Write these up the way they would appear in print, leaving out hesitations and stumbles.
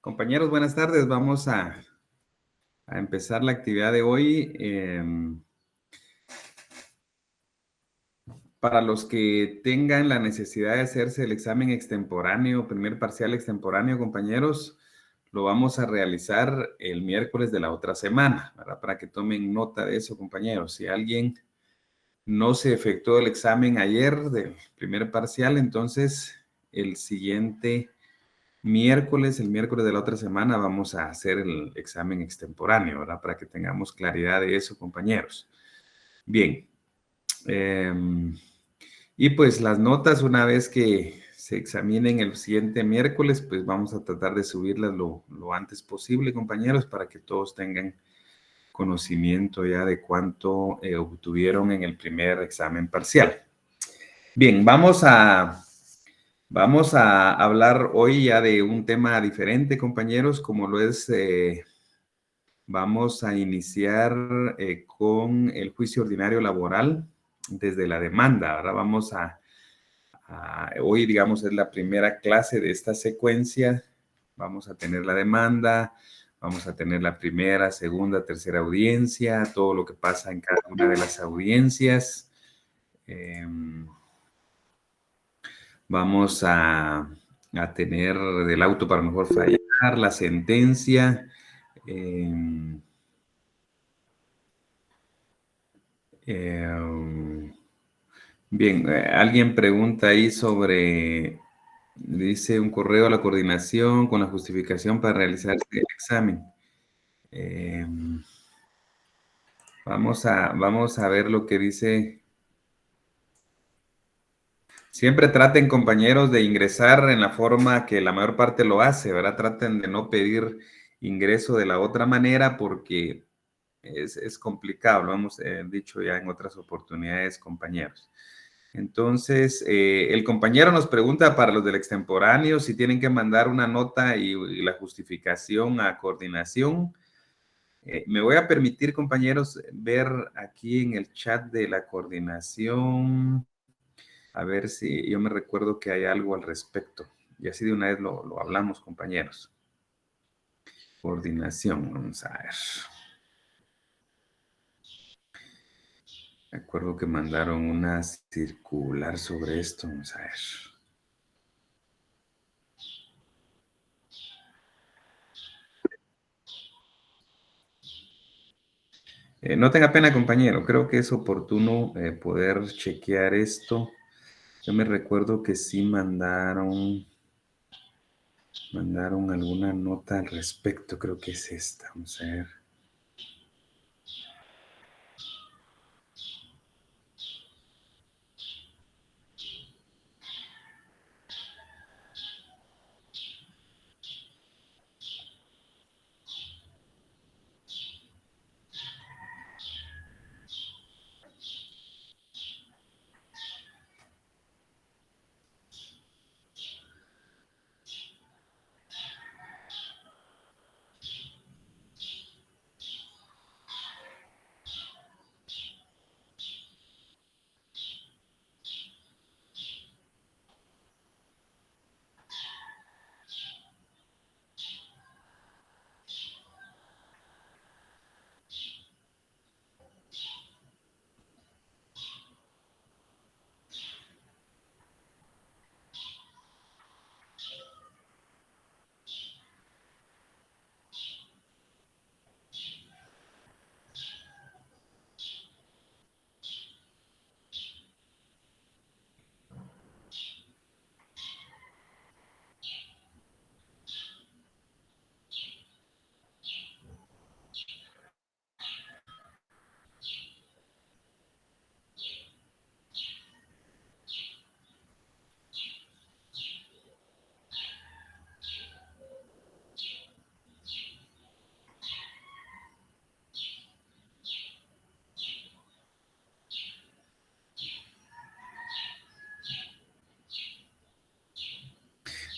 Compañeros, buenas tardes. Vamos a empezar la actividad de hoy. Para los que tengan la necesidad de hacerse el examen extemporáneo, primer parcial extemporáneo, compañeros, lo vamos a realizar el miércoles de la otra semana, ¿verdad? Para que tomen nota de eso, compañeros. Si alguien no se efectuó el examen ayer del primer parcial, entonces el siguiente miércoles, el miércoles de la otra semana, vamos a hacer el examen extemporáneo, ¿verdad? Para que tengamos claridad de eso, compañeros. Bien. Y pues las notas, una vez que se examinen el siguiente miércoles, pues vamos a tratar de subirlas lo antes posible, compañeros, para que todos tengan conocimiento ya de cuánto obtuvieron en el primer examen parcial. Bien, vamos a hablar hoy ya de un tema diferente, compañeros, como lo es, vamos a iniciar con el juicio ordinario laboral desde la demanda. Ahora vamos hoy, digamos, es la primera clase de esta secuencia. Vamos a tener la demanda, vamos a tener la primera, segunda, tercera audiencia, todo lo que pasa en cada una de las audiencias. Vamos a tener del auto para mejor fallar, la sentencia. Bien, alguien pregunta ahí sobre, dice un correo a la coordinación con la justificación para realizar el examen. Vamos a ver lo que dice. Siempre traten, compañeros, de ingresar en la forma que la mayor parte lo hace, ¿verdad? Traten de no pedir ingreso de la otra manera porque es complicado, lo hemos dicho ya en otras oportunidades, compañeros. Entonces, el compañero nos pregunta para los del extemporáneo si tienen que mandar una nota y la justificación a coordinación. Me voy a permitir, compañeros, ver aquí en el chat de la coordinación, a ver si yo me recuerdo que hay algo al respecto. Y así de una vez lo hablamos, compañeros. Coordinación, vamos a ver. Me acuerdo que mandaron una circular sobre esto, vamos a ver. No tenga pena, compañero. Creo que es oportuno poder chequear esto. Yo me recuerdo que sí mandaron alguna nota al respecto. Creo que es esta. Vamos a ver.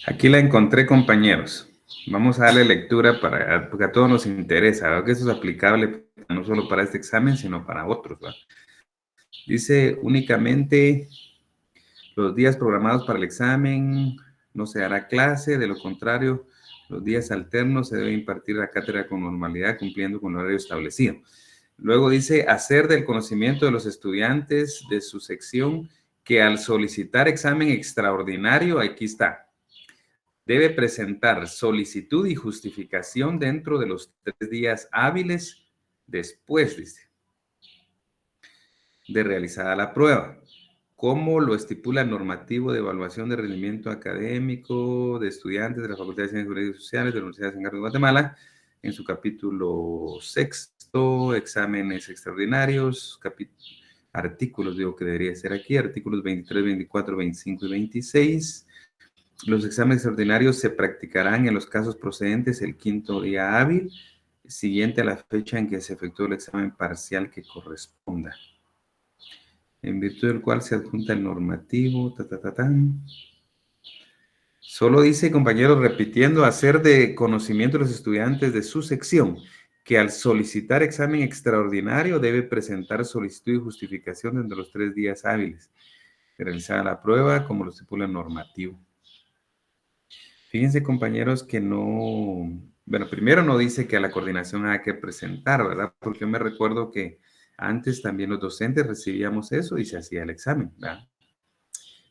Aquí la encontré, compañeros. Vamos a darle lectura porque a todos nos interesa, ¿verdad? Que eso es aplicable no solo para este examen, sino para otros, ¿verdad? Dice únicamente los días programados para el examen, no se hará clase, de lo contrario, Los días alternos se debe impartir la cátedra con normalidad, cumpliendo con el horario establecido. Luego dice, hacer del conocimiento de los estudiantes de su sección que al solicitar examen extraordinario, aquí está, debe presentar solicitud y justificación dentro de los 3 días hábiles después, dice, de realizada la prueba, como lo estipula el normativo de evaluación de rendimiento académico de estudiantes de la Facultad de Ciencias Jurídicas y Sociales de la Universidad de San Carlos de Guatemala, en su capítulo 6, exámenes extraordinarios, artículos, digo que debería ser aquí, artículos 23, 24, 25 y 26. Los exámenes extraordinarios se practicarán en los casos procedentes el 5º día hábil, siguiente a la fecha en que se efectuó el examen parcial que corresponda, en virtud del cual se adjunta el normativo, Solo dice, compañeros, repitiendo, hacer de conocimiento de los estudiantes de su sección que al solicitar examen extraordinario debe presentar solicitud y justificación dentro de los 3 días hábiles de realizar la prueba, como lo estipula el normativo. Fíjense, compañeros, que no... Bueno, primero no dice que a la coordinación haya que presentar, ¿verdad? Porque yo me recuerdo que antes también los docentes recibíamos eso y se hacía el examen, ¿verdad?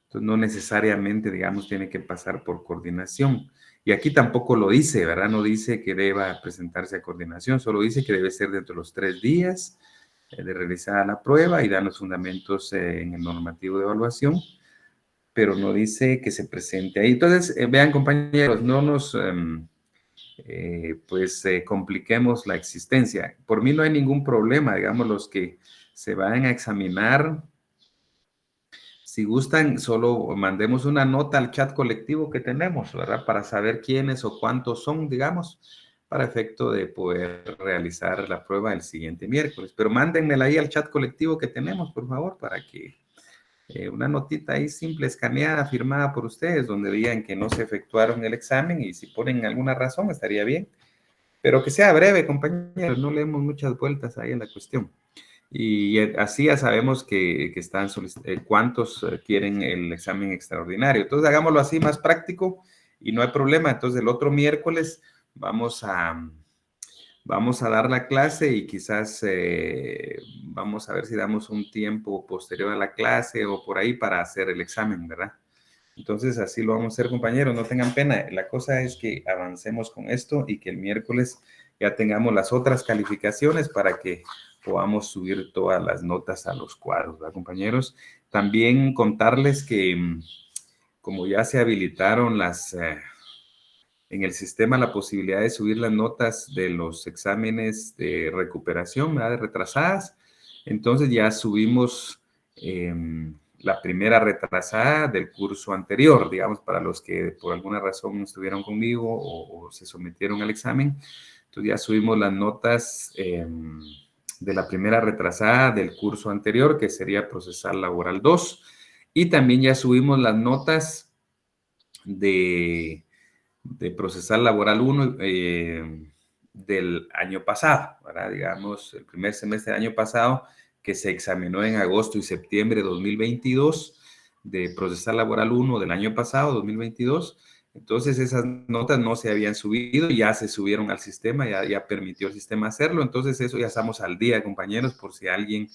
Entonces, no necesariamente, digamos, tiene que pasar por coordinación. Y aquí tampoco lo dice, ¿verdad? No dice que deba presentarse a coordinación, solo dice que debe ser dentro de los 3 días de realizar la prueba y dan los fundamentos en el normativo de evaluación, pero no dice que se presente ahí. Entonces, vean, compañeros, no nos compliquemos la existencia. Por mí no hay ningún problema, digamos, los que se vayan a examinar. Si gustan, solo mandemos una nota al chat colectivo que tenemos, ¿verdad? Para saber quiénes o cuántos son, digamos, para efecto de poder realizar la prueba el siguiente miércoles. Pero mándenmela ahí al chat colectivo que tenemos, por favor, para que una notita ahí simple, escaneada, firmada por ustedes, donde digan que no se efectuaron el examen y si ponen alguna razón estaría bien. Pero que sea breve, compañeros, no leemos muchas vueltas ahí en la cuestión. Y así ya sabemos que están cuántos quieren el examen extraordinario. Entonces, hagámoslo así más práctico y no hay problema. Entonces, el otro miércoles vamos a dar la clase y quizás vamos a ver si damos un tiempo posterior a la clase o por ahí para hacer el examen, ¿verdad? Entonces, así lo vamos a hacer, compañeros. No tengan pena. La cosa es que avancemos con esto y que el miércoles ya tengamos las otras calificaciones para que podamos subir todas las notas a los cuadros, ¿verdad, compañeros? También contarles que como ya se habilitaron en el sistema la posibilidad de subir las notas de los exámenes de recuperación, ¿verdad? De retrasadas, entonces ya subimos la primera retrasada del curso anterior, digamos, para los que por alguna razón no estuvieron conmigo o se sometieron al examen. Entonces ya subimos las notas de la primera retrasada del curso anterior, que sería procesal laboral 2, y también ya subimos las notas de procesal laboral 1 del año pasado, ¿verdad? Digamos, el primer semestre del año pasado, que se examinó en agosto y septiembre de 2022, de procesal laboral 1 del año pasado, 2022. Entonces, esas notas no se habían subido, ya se subieron al sistema, ya permitió el sistema hacerlo. Entonces, eso ya estamos al día, compañeros, por si alguien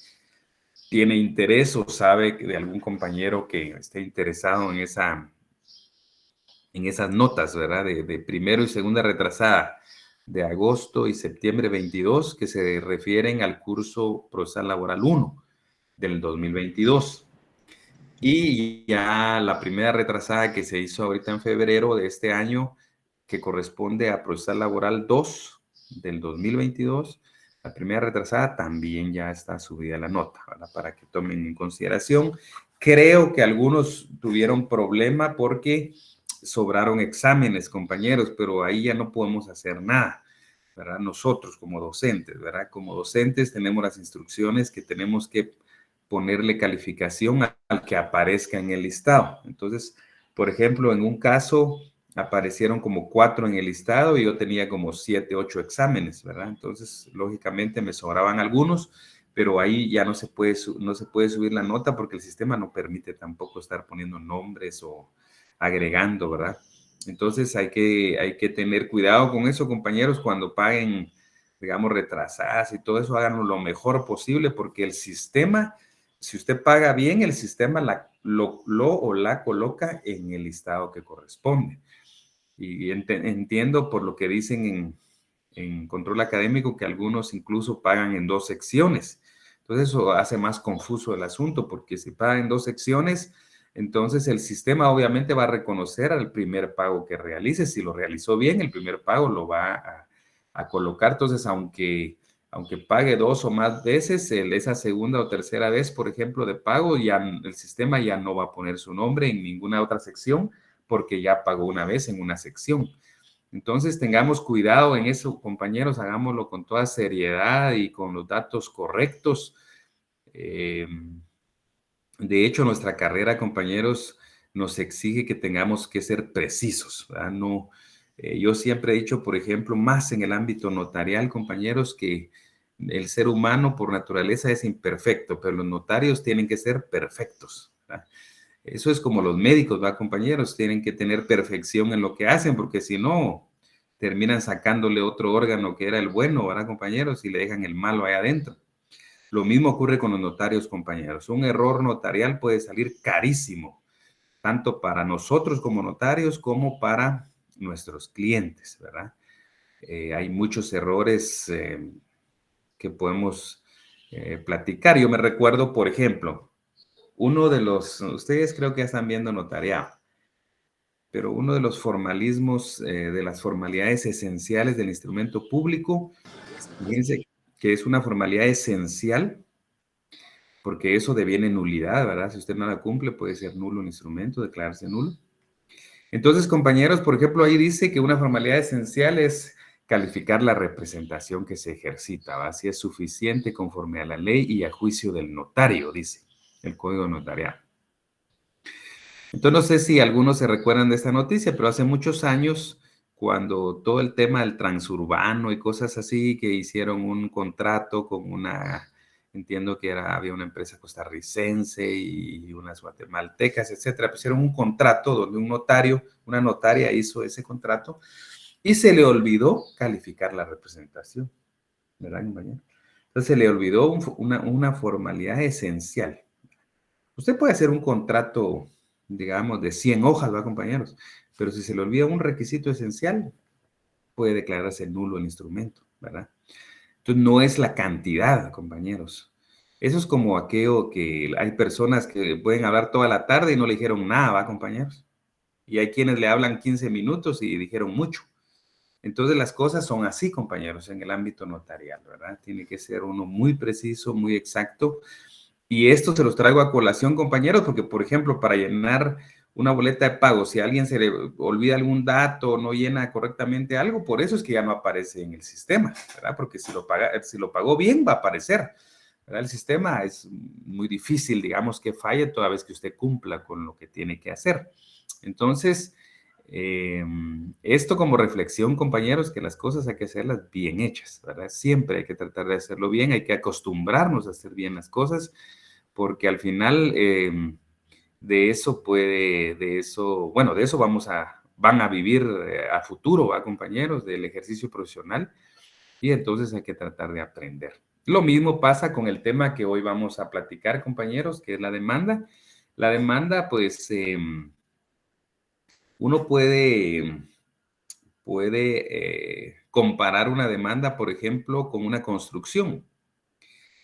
tiene interés o sabe de algún compañero que esté interesado en esas notas, ¿verdad? De primero y segunda retrasada de agosto y septiembre 22, que se refieren al curso procesal laboral 1 del 2022. Y ya la primera retrasada que se hizo ahorita en febrero de este año, que corresponde a procesal laboral 2 del 2022, la primera retrasada también ya está subida la nota, ¿verdad? Para que tomen en consideración. Creo que algunos tuvieron problema porque sobraron exámenes, compañeros, pero ahí ya no podemos hacer nada, ¿verdad? Nosotros como docentes, ¿verdad? Como docentes tenemos las instrucciones que tenemos que ponerle calificación al que aparezca en el listado. Entonces, por ejemplo, en un caso aparecieron como 4 en el listado y yo tenía como 7, 8 exámenes, ¿verdad? Entonces, lógicamente me sobraban algunos, pero ahí ya no se puede subir la nota porque el sistema no permite tampoco estar poniendo nombres o agregando, ¿verdad? Entonces hay que tener cuidado con eso, compañeros, cuando paguen, digamos, retrasadas y todo eso, háganlo lo mejor posible, porque el sistema, si usted paga bien, el sistema lo o la coloca en el listado que corresponde. Y entiendo por lo que dicen en control académico que algunos incluso pagan en dos secciones. Entonces eso hace más confuso el asunto, porque si pagan en dos secciones, entonces el sistema obviamente va a reconocer al primer pago que realice. Si lo realizó bien, el primer pago lo va a colocar. Entonces, aunque pague dos o más veces, esa segunda o tercera vez, por ejemplo, de pago, ya el sistema ya no va a poner su nombre en ninguna otra sección porque ya pagó una vez en una sección. Entonces, tengamos cuidado en eso, compañeros, hagámoslo con toda seriedad y con los datos correctos. Eh, de hecho, nuestra carrera, compañeros, nos exige que tengamos que ser precisos, ¿verdad? No, yo siempre he dicho, por ejemplo, más en el ámbito notarial, compañeros, que el ser humano por naturaleza es imperfecto, pero los notarios tienen que ser perfectos, ¿verdad? Eso es como los médicos, ¿va, compañeros? Tienen que tener perfección en lo que hacen, porque si no, terminan sacándole otro órgano que era el bueno, ¿verdad, compañeros? Y le dejan el malo ahí adentro. Lo mismo ocurre con los notarios, compañeros. Un error notarial puede salir carísimo, tanto para nosotros como notarios como para nuestros clientes, ¿verdad? Hay muchos errores que podemos platicar. Yo me recuerdo, por ejemplo, ustedes creo que ya están viendo notariado, pero uno de los formalismos, de las formalidades esenciales del instrumento público, fíjense que es una formalidad esencial porque eso deviene nulidad, ¿verdad? Si usted no la cumple, puede ser nulo un instrumento, declararse nulo. Entonces, compañeros, por ejemplo, ahí dice que una formalidad esencial es calificar la representación que se ejercita, ¿va? Si es suficiente conforme a la ley y a juicio del notario, dice el Código Notarial. Entonces, no sé si algunos se recuerdan de esta noticia, pero hace muchos años, cuando todo el tema del transurbano y cosas así, que hicieron un contrato con entiendo que había una empresa costarricense y unas guatemaltecas, etcétera, pusieron un contrato donde una notaria hizo ese contrato y se le olvidó calificar la representación, ¿verdad, compañero? Entonces se le olvidó una formalidad esencial. Usted puede hacer un contrato, digamos, de 100 hojas, ¿va, compañeros? Pero si se le olvida un requisito esencial, puede declararse nulo el instrumento, ¿verdad? Entonces, no es la cantidad, compañeros. Eso es como aquello que hay personas que pueden hablar toda la tarde y no le dijeron nada, ¿va, compañeros? Y hay quienes le hablan 15 minutos y dijeron mucho. Entonces, las cosas son así, compañeros, en el ámbito notarial, ¿verdad? Tiene que ser uno muy preciso, muy exacto. Y esto se los traigo a colación, compañeros, porque, por ejemplo, para llenar una boleta de pago, si a alguien se le olvida algún dato, no llena correctamente algo, por eso es que ya no aparece en el sistema, ¿verdad? Porque si lo pagó bien, va a aparecer, ¿verdad? El sistema es muy difícil, digamos, que falle toda vez que usted cumpla con lo que tiene que hacer. Entonces, esto como reflexión, compañeros, que las cosas hay que hacerlas bien hechas, ¿verdad? Siempre hay que tratar de hacerlo bien, hay que acostumbrarnos a hacer bien las cosas porque al final bueno, de eso van a vivir a futuro, ¿va, compañeros? Del ejercicio profesional y entonces hay que tratar de aprender. Lo mismo pasa con el tema que hoy vamos a platicar, compañeros, que es la demanda. La demanda, pues, uno puede comparar una demanda, por ejemplo, con una construcción.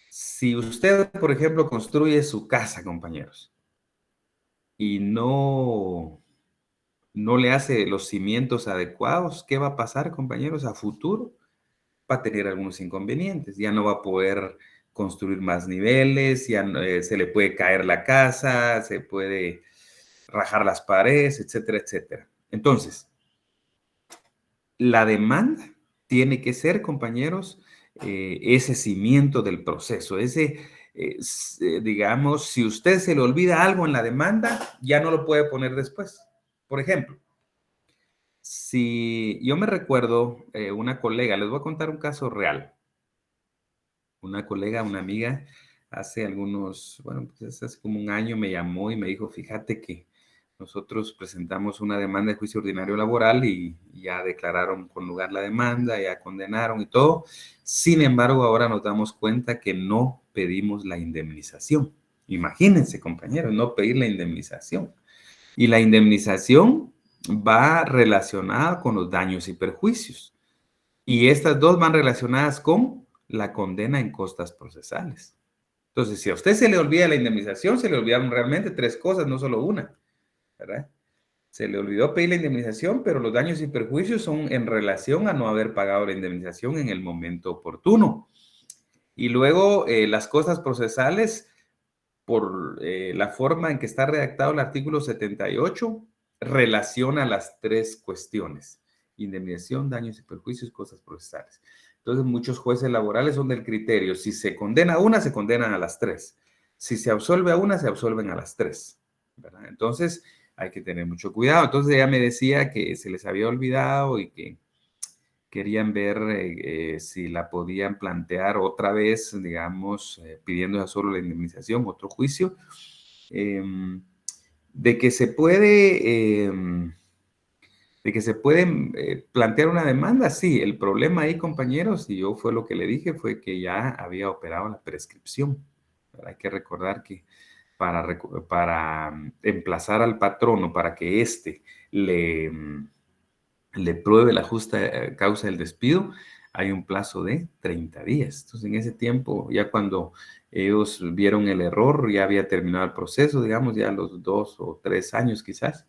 Si usted, por ejemplo, construye su casa, compañeros, y no le hace los cimientos adecuados, ¿qué va a pasar, compañeros? A futuro va a tener algunos inconvenientes. Ya no va a poder construir más niveles, ya se le puede caer la casa, se puede rajar las paredes, etcétera, etcétera. Entonces, la demanda tiene que ser, compañeros, ese cimiento del proceso, digamos, si usted se le olvida algo en la demanda, ya no lo puede poner después. Por ejemplo, si yo me recuerdo una colega, les voy a contar un caso real. Una colega, una amiga, hace como un año me llamó y me dijo, fíjate que nosotros presentamos una demanda de juicio ordinario laboral y ya declararon con lugar la demanda, ya condenaron y todo. Sin embargo, ahora nos damos cuenta que no pedimos la indemnización. Imagínense, compañeros, no pedir la indemnización. Y la indemnización va relacionada con los daños y perjuicios. Y estas dos van relacionadas con la condena en costas procesales. Entonces, si a usted se le olvida la indemnización, se le olvidaron realmente tres cosas, no solo una, ¿verdad? Se le olvidó pedir la indemnización, pero los daños y perjuicios son en relación a no haber pagado la indemnización en el momento oportuno. Y luego las costas procesales, por la forma en que está redactado el artículo 78, relaciona las tres cuestiones: indemnización, daños y perjuicios, costas procesales. Entonces, muchos jueces laborales son del criterio: si se condena a una, se condenan a las tres. Si se absolve a una, se absolven a las tres, ¿verdad? Entonces, hay que tener mucho cuidado. Entonces, ella me decía que se les había olvidado y que querían ver si la podían plantear otra vez, digamos, pidiendo ya solo la indemnización, otro juicio, eh, de que se puede, plantear una demanda. Sí, el problema ahí, compañeros, y yo fue lo que le dije, fue que ya había operado la prescripción. Pero hay que recordar que para emplazar al patrono para que éste le pruebe la justa causa del despido, hay un plazo de 30 días. Entonces, en ese tiempo, ya cuando ellos vieron el error, ya había terminado el proceso, digamos, ya los 2 o 3 años quizás.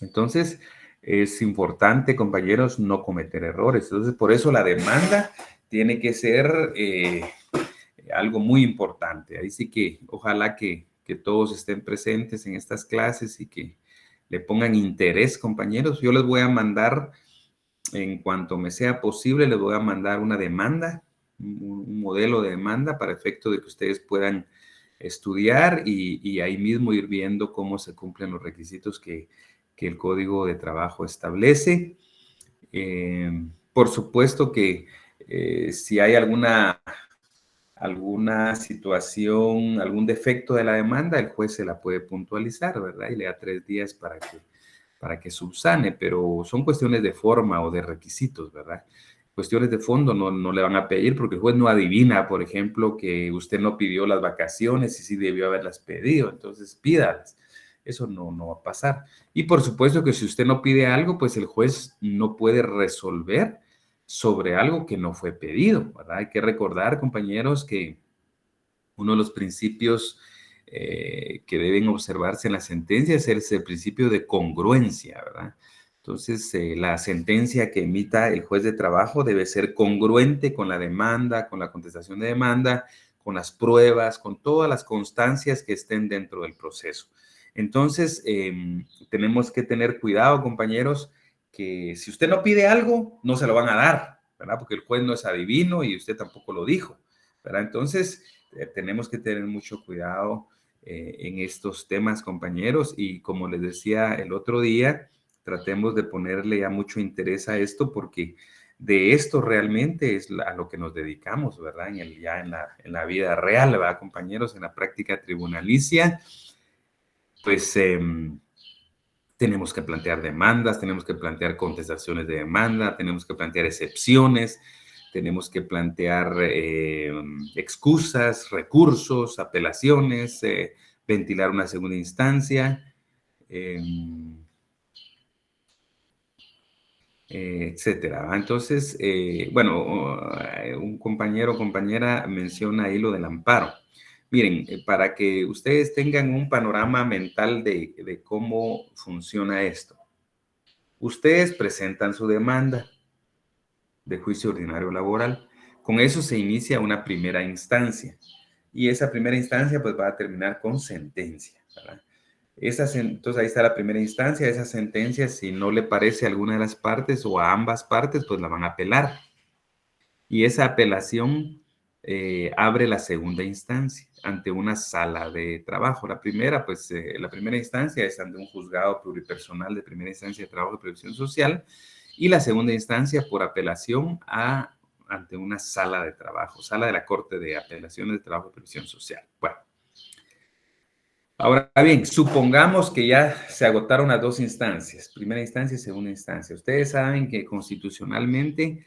Entonces, es importante, compañeros, no cometer errores. Entonces, por eso la demanda tiene que ser algo muy importante. Ahí sí que ojalá que todos estén presentes en estas clases y que le pongan interés, compañeros. Yo les voy a mandar, en cuanto me sea posible, les voy a mandar una demanda, un modelo de demanda para efecto de que ustedes puedan estudiar y ahí mismo ir viendo cómo se cumplen los requisitos que el Código de Trabajo establece. Por supuesto que si hay alguna situación, algún defecto de la demanda, el juez se la puede puntualizar, ¿verdad? Y le da 3 días para que subsane, pero son cuestiones de forma o de requisitos, ¿verdad? Cuestiones de fondo no le van a pedir porque el juez no adivina, por ejemplo, que usted no pidió las vacaciones y sí debió haberlas pedido, entonces pídalas. Eso no va a pasar. Y por supuesto que si usted no pide algo, pues el juez no puede resolver sobre algo que no fue pedido, ¿verdad? Hay que recordar, compañeros, que uno de los principios que deben observarse en las sentencias es el principio de congruencia, ¿verdad? Entonces, la sentencia que emita el juez de trabajo debe ser congruente con la demanda, con la contestación de demanda, con las pruebas, con todas las constancias que estén dentro del proceso. Entonces, tenemos que tener cuidado, compañeros, que si usted no pide algo, no se lo van a dar, ¿verdad? Porque el juez no es adivino y usted tampoco lo dijo, ¿verdad? Entonces, tenemos que tener mucho cuidado en estos temas, compañeros, y como les decía el otro día, tratemos de ponerle ya mucho interés a esto porque de esto realmente es a lo que nos dedicamos, ¿verdad? Ya en la vida real, ¿verdad, compañeros? En la práctica tribunalicia, pues tenemos que plantear demandas, tenemos que plantear contestaciones de demanda, tenemos que plantear excepciones, tenemos que plantear excusas, recursos, apelaciones, ventilar una segunda instancia, eh, etcétera. Entonces, bueno, un compañero o compañera menciona ahí lo del amparo. Miren, para que ustedes tengan un panorama mental de cómo funciona esto. Ustedes presentan su demanda de juicio ordinario laboral. Con eso se inicia una primera instancia. Y esa primera instancia pues va a terminar con sentencia, ¿verdad? Entonces ahí está la primera instancia. Esa sentencia, si no le parece a alguna de las partes o a ambas partes, pues la van a apelar. Y esa apelación abre la segunda instancia ante una sala de trabajo. La primera, pues la primera instancia es ante un juzgado pluripersonal de primera instancia de trabajo y previsión social. Y la segunda instancia por apelación ante una sala de trabajo, sala de la Corte de Apelaciones de Trabajo y Previsión Social. Bueno, Ahora bien, supongamos que ya se agotaron las dos instancias, primera instancia y segunda instancia. Ustedes saben que constitucionalmente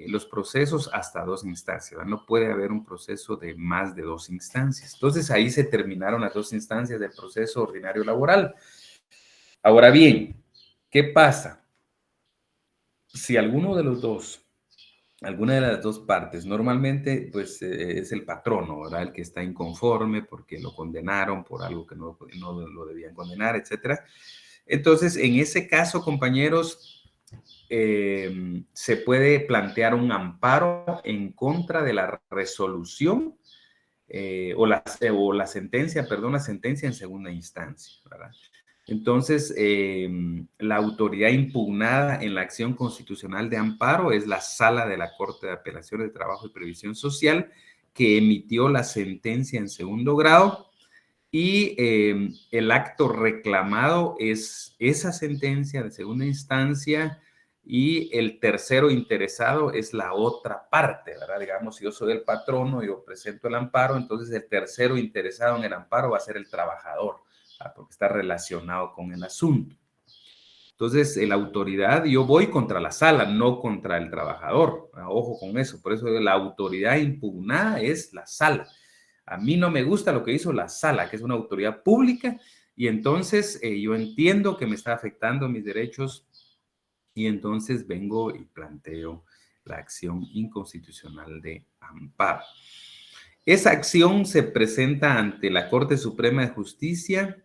los procesos hasta dos instancias, ¿verdad? No puede haber un proceso de más de dos instancias. Entonces ahí se terminaron las dos instancias del proceso ordinario laboral. Ahora bien, ¿qué pasa? Si alguno de los dos, alguna de las dos partes, normalmente pues es el patrono, ¿verdad? El que está inconforme porque lo condenaron por algo que no lo debían condenar, etcétera. Entonces, en ese caso, compañeros, se puede plantear un amparo en contra de la resolución o la sentencia, perdón, la sentencia en segunda instancia, ¿verdad? Entonces, la autoridad impugnada en la acción constitucional de amparo es la Sala de la Corte de Apelaciones de Trabajo y Previsión Social, que emitió la sentencia en segundo grado, y el acto reclamado es esa sentencia de segunda instancia, y el tercero interesado es la otra parte, ¿verdad? Digamos, si yo soy el patrono y yo presento el amparo, entonces el tercero interesado en el amparo va a ser el trabajador, ¿verdad? Porque está relacionado con el asunto. Entonces, la autoridad, yo voy contra la sala, no contra el trabajador. Ojo con eso. Por eso la autoridad impugnada es la sala. A mí no me gusta lo que hizo la sala, que es una autoridad pública, y entonces yo entiendo que me está afectando mis derechos, y entonces vengo y planteo la acción inconstitucional de amparo. Esa acción se presenta ante la Corte Suprema de Justicia.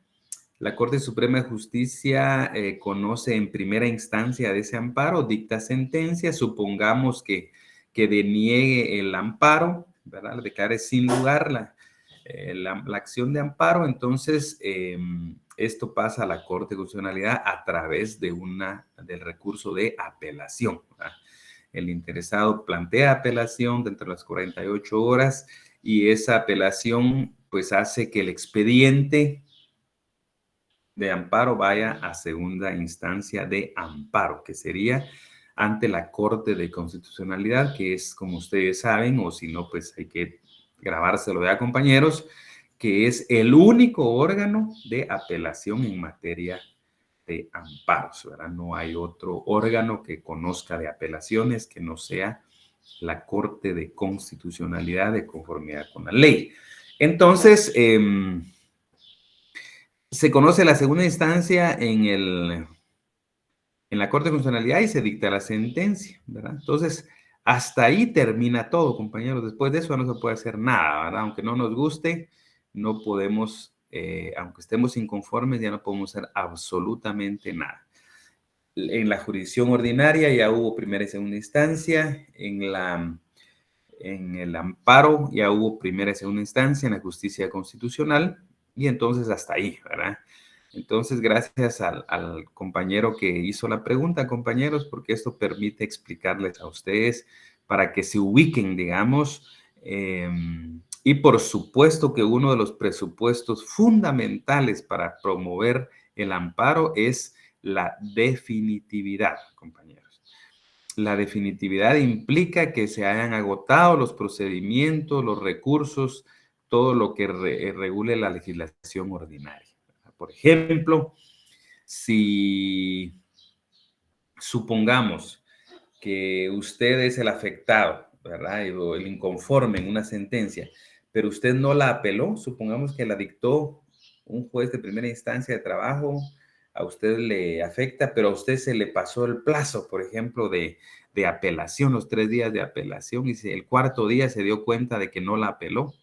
La Corte Suprema de Justicia conoce en primera instancia de ese amparo, dicta sentencia, supongamos que deniegue el amparo, ¿verdad? Le declare sin lugar la acción de amparo. Entonces esto pasa a la Corte de Constitucionalidad a través del recurso de apelación, ¿verdad? El interesado plantea apelación dentro de las 48 horas, y esa apelación pues hace que el expediente de amparo vaya a segunda instancia de amparo, que sería ante la Corte de Constitucionalidad, que es, como ustedes saben, o si no, pues hay que grabárselo ya, compañeros, que es el único órgano de apelación en materia de amparos, ¿verdad? No hay otro órgano que conozca de apelaciones que no sea la Corte de Constitucionalidad de conformidad con la ley. Entonces, se conoce la segunda instancia en la Corte de Constitucionalidad y se dicta la sentencia, ¿verdad? Entonces, hasta ahí termina todo, compañeros. Después de eso no se puede hacer nada, ¿verdad? Aunque no nos guste, no podemos, aunque estemos inconformes, ya no podemos hacer absolutamente nada. En la jurisdicción ordinaria ya hubo primera y segunda instancia, en el amparo ya hubo primera y segunda instancia, en la justicia constitucional, y entonces hasta ahí, ¿verdad? Entonces, gracias al compañero que hizo la pregunta, compañeros, porque esto permite explicarles a ustedes para que se ubiquen, digamos, y por supuesto que uno de los presupuestos fundamentales para promover el amparo es la definitividad, compañeros. La definitividad implica que se hayan agotado los procedimientos, los recursos, todo lo que regule la legislación ordinaria. Por ejemplo, si supongamos que usted es el afectado, ¿verdad? O el inconforme en una sentencia, pero usted no la apeló, supongamos que la dictó un juez de primera instancia de trabajo, a usted le afecta, pero a usted se le pasó el plazo, por ejemplo, de apelación, los 3 días de apelación, y el cuarto día se dio cuenta de que no la apeló,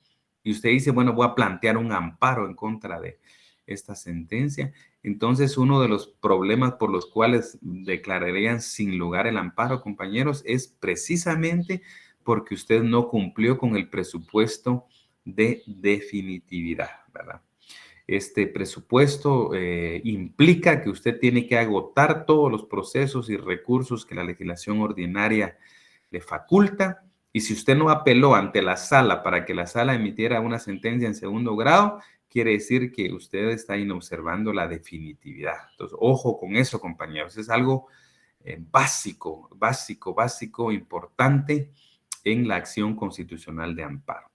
y usted dice, bueno, voy a plantear un amparo en contra de esta sentencia. Entonces, uno de los problemas por los cuales declararían sin lugar el amparo, compañeros, es precisamente porque usted no cumplió con el presupuesto de definitividad, ¿verdad? Este presupuesto implica que usted tiene que agotar todos los procesos y recursos que la legislación ordinaria le faculta, y si usted no apeló ante la sala para que la sala emitiera una sentencia en segundo grado, quiere decir que usted está inobservando la definitividad. Entonces, ojo con eso, compañeros. Es algo básico, importante en la acción constitucional de amparo.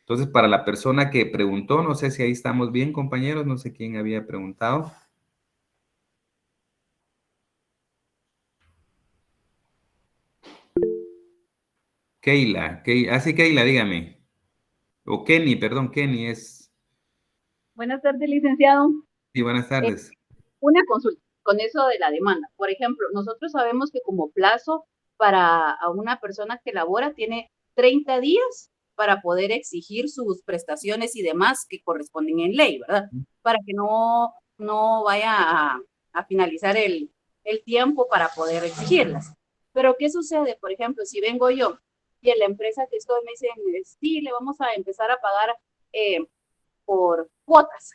Entonces, para la persona que preguntó, no sé si ahí estamos bien, compañeros, no sé quién había preguntado. Keila, dígame. O Kenny, perdón, Kenny es. Buenas tardes, licenciado. Sí, buenas Eh, tardes. una consulta con eso de la demanda. Por ejemplo, nosotros sabemos que como plazo para a una persona que labora tiene 30 días para poder exigir sus prestaciones y demás que corresponden en ley, ¿verdad? Para que no vaya a finalizar el tiempo para poder exigirlas. Pero ¿qué sucede? Por ejemplo, si vengo yo y en la empresa que estoy me dicen, sí, le vamos a empezar a pagar eh, por cuotas,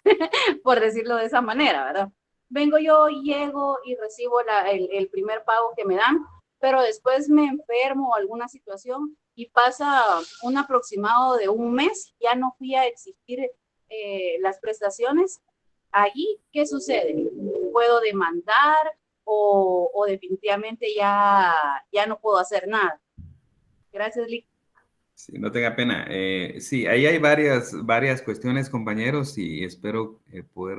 por decirlo de esa manera, ¿verdad? Vengo yo, llego y recibo el primer pago que me dan, pero después me enfermo o alguna situación y pasa un aproximado de un mes, ya no fui a exigir las prestaciones. Allí, ¿qué sucede? ¿Puedo demandar o definitivamente ya no puedo hacer nada? Gracias, Lick. Sí, no tenga pena. Sí, ahí hay varias cuestiones, compañeros, y espero poder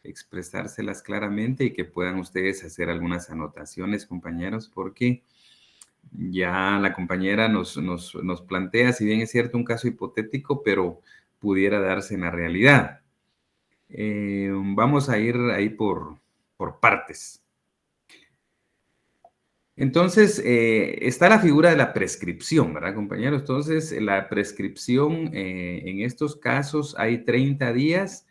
expresárselas claramente y que puedan ustedes hacer algunas anotaciones, compañeros, porque ya la compañera nos plantea, si bien es cierto, un caso hipotético, pero pudiera darse en la realidad. Vamos a ir ahí por partes. Entonces, está la figura de la prescripción, ¿verdad, compañeros? Entonces, la prescripción en estos casos hay 30 días,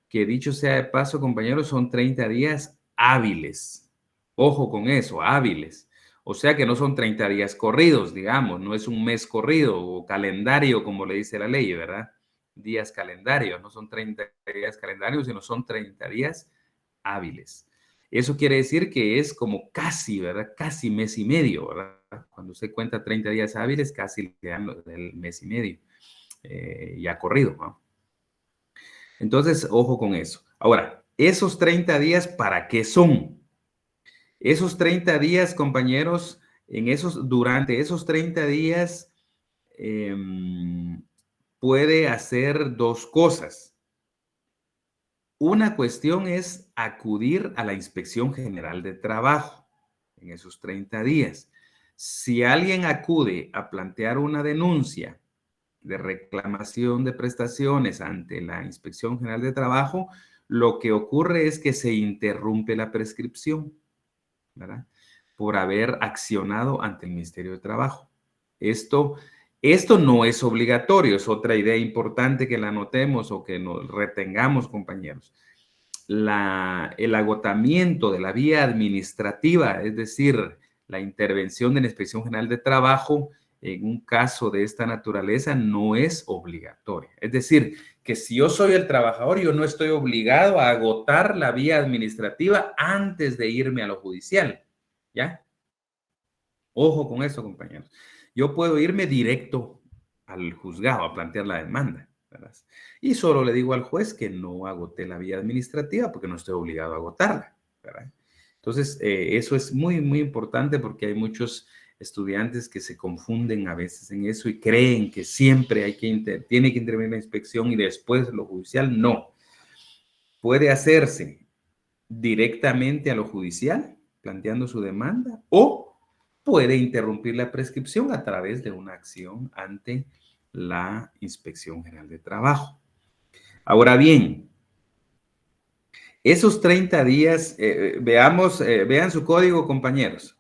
que dicho sea de paso, compañeros, son 30 días hábiles. Ojo con eso, hábiles. O sea que no son 30 días corridos, digamos, no es un mes corrido o calendario, como le dice la ley, ¿verdad? Días calendarios, no son 30 días calendarios, sino son 30 días hábiles. Eso quiere decir que es como casi, ¿verdad? Casi mes y medio, ¿verdad? Cuando se cuenta 30 días hábiles, casi le dan el mes y medio ya corrido, ¿no? Entonces, ojo con eso. Ahora, esos 30 días, ¿para qué son? Esos 30 días, compañeros, durante esos 30 días eh, puede hacer dos cosas. Una cuestión es acudir a la Inspección General de Trabajo en esos 30 días. Si alguien acude a plantear una denuncia de reclamación de prestaciones ante la Inspección General de Trabajo, lo que ocurre es que se interrumpe la prescripción, ¿verdad? Por haber accionado ante el Ministerio de Trabajo. Esto, esto no es obligatorio, es otra idea importante que la notemos o que nos retengamos, compañeros. El agotamiento de la vía administrativa, es decir, la intervención de la Inspección General de Trabajo en un caso de esta naturaleza no es obligatoria. Es decir, que si yo soy el trabajador, yo no estoy obligado a agotar la vía administrativa antes de irme a lo judicial, ¿ya? Ojo con eso, compañeros. Yo puedo irme directo al juzgado a plantear la demanda, ¿verdad? Y solo le digo al juez que no agoté la vía administrativa porque no estoy obligado a agotarla, ¿verdad? Entonces, eso es muy, muy importante porque hay muchos estudiantes que se confunden a veces en eso y creen que siempre tiene que intervenir la inspección y después lo judicial. No. Puede hacerse directamente a lo judicial, planteando su demanda, o puede interrumpir la prescripción a través de una acción ante la Inspección General de Trabajo. Ahora bien, esos 30 días, vean su código, compañeros.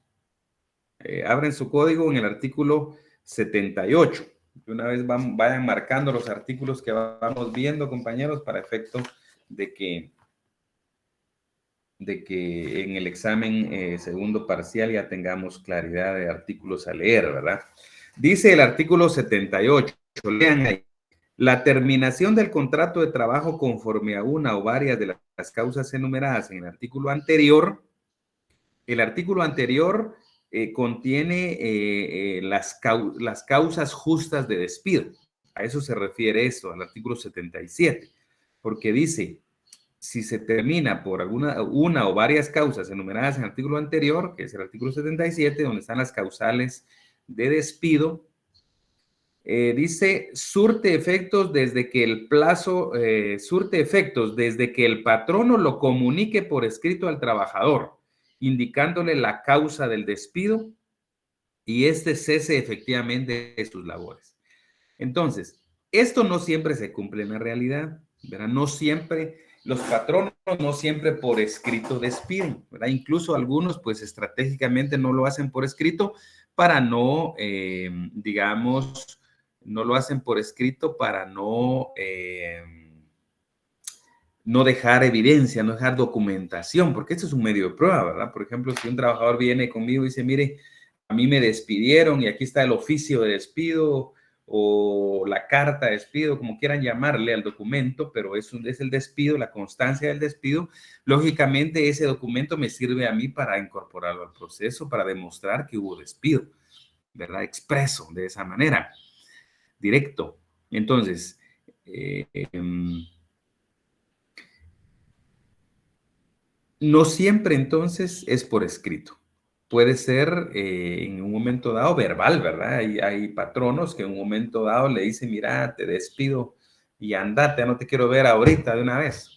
Abren su código en el artículo 78. De una vez vayan marcando los artículos que vamos viendo, compañeros, para efecto de que en el examen segundo parcial ya tengamos claridad de artículos a leer, ¿verdad? Dice el artículo 78, lean ahí, la terminación del contrato de trabajo conforme a una o varias de las causas enumeradas en el artículo anterior contiene las causas justas de despido. A eso se refiere esto, al artículo 77, porque dice, si se termina por una o varias causas enumeradas en el artículo anterior, que es el artículo 77, donde están las causales de despido, Dice, surte efectos desde que el plazo, surte efectos desde que el patrono lo comunique por escrito al trabajador, indicándole la causa del despido y este cese efectivamente de sus labores. Entonces, esto no siempre se cumple en la realidad, ¿verdad? No siempre, los patronos no siempre por escrito despiden, ¿verdad? Incluso algunos, pues estratégicamente no lo hacen por escrito para no, digamos, no lo hacen por escrito para no dejar evidencia, no dejar documentación, porque esto es un medio de prueba, ¿verdad? Por ejemplo, si un trabajador viene conmigo y dice, mire, a mí me despidieron y aquí está el oficio de despido o la carta de despido, como quieran llamarle al documento, pero es el despido, la constancia del despido. Lógicamente, ese documento me sirve a mí para incorporarlo al proceso, para demostrar que hubo despido, ¿verdad? Expreso de esa manera, directo. Entonces, no siempre entonces es por escrito. Puede ser en un momento dado verbal, ¿verdad? Hay patronos que en un momento dado le dicen, mira, te despido y andate, no te quiero ver ahorita de una vez.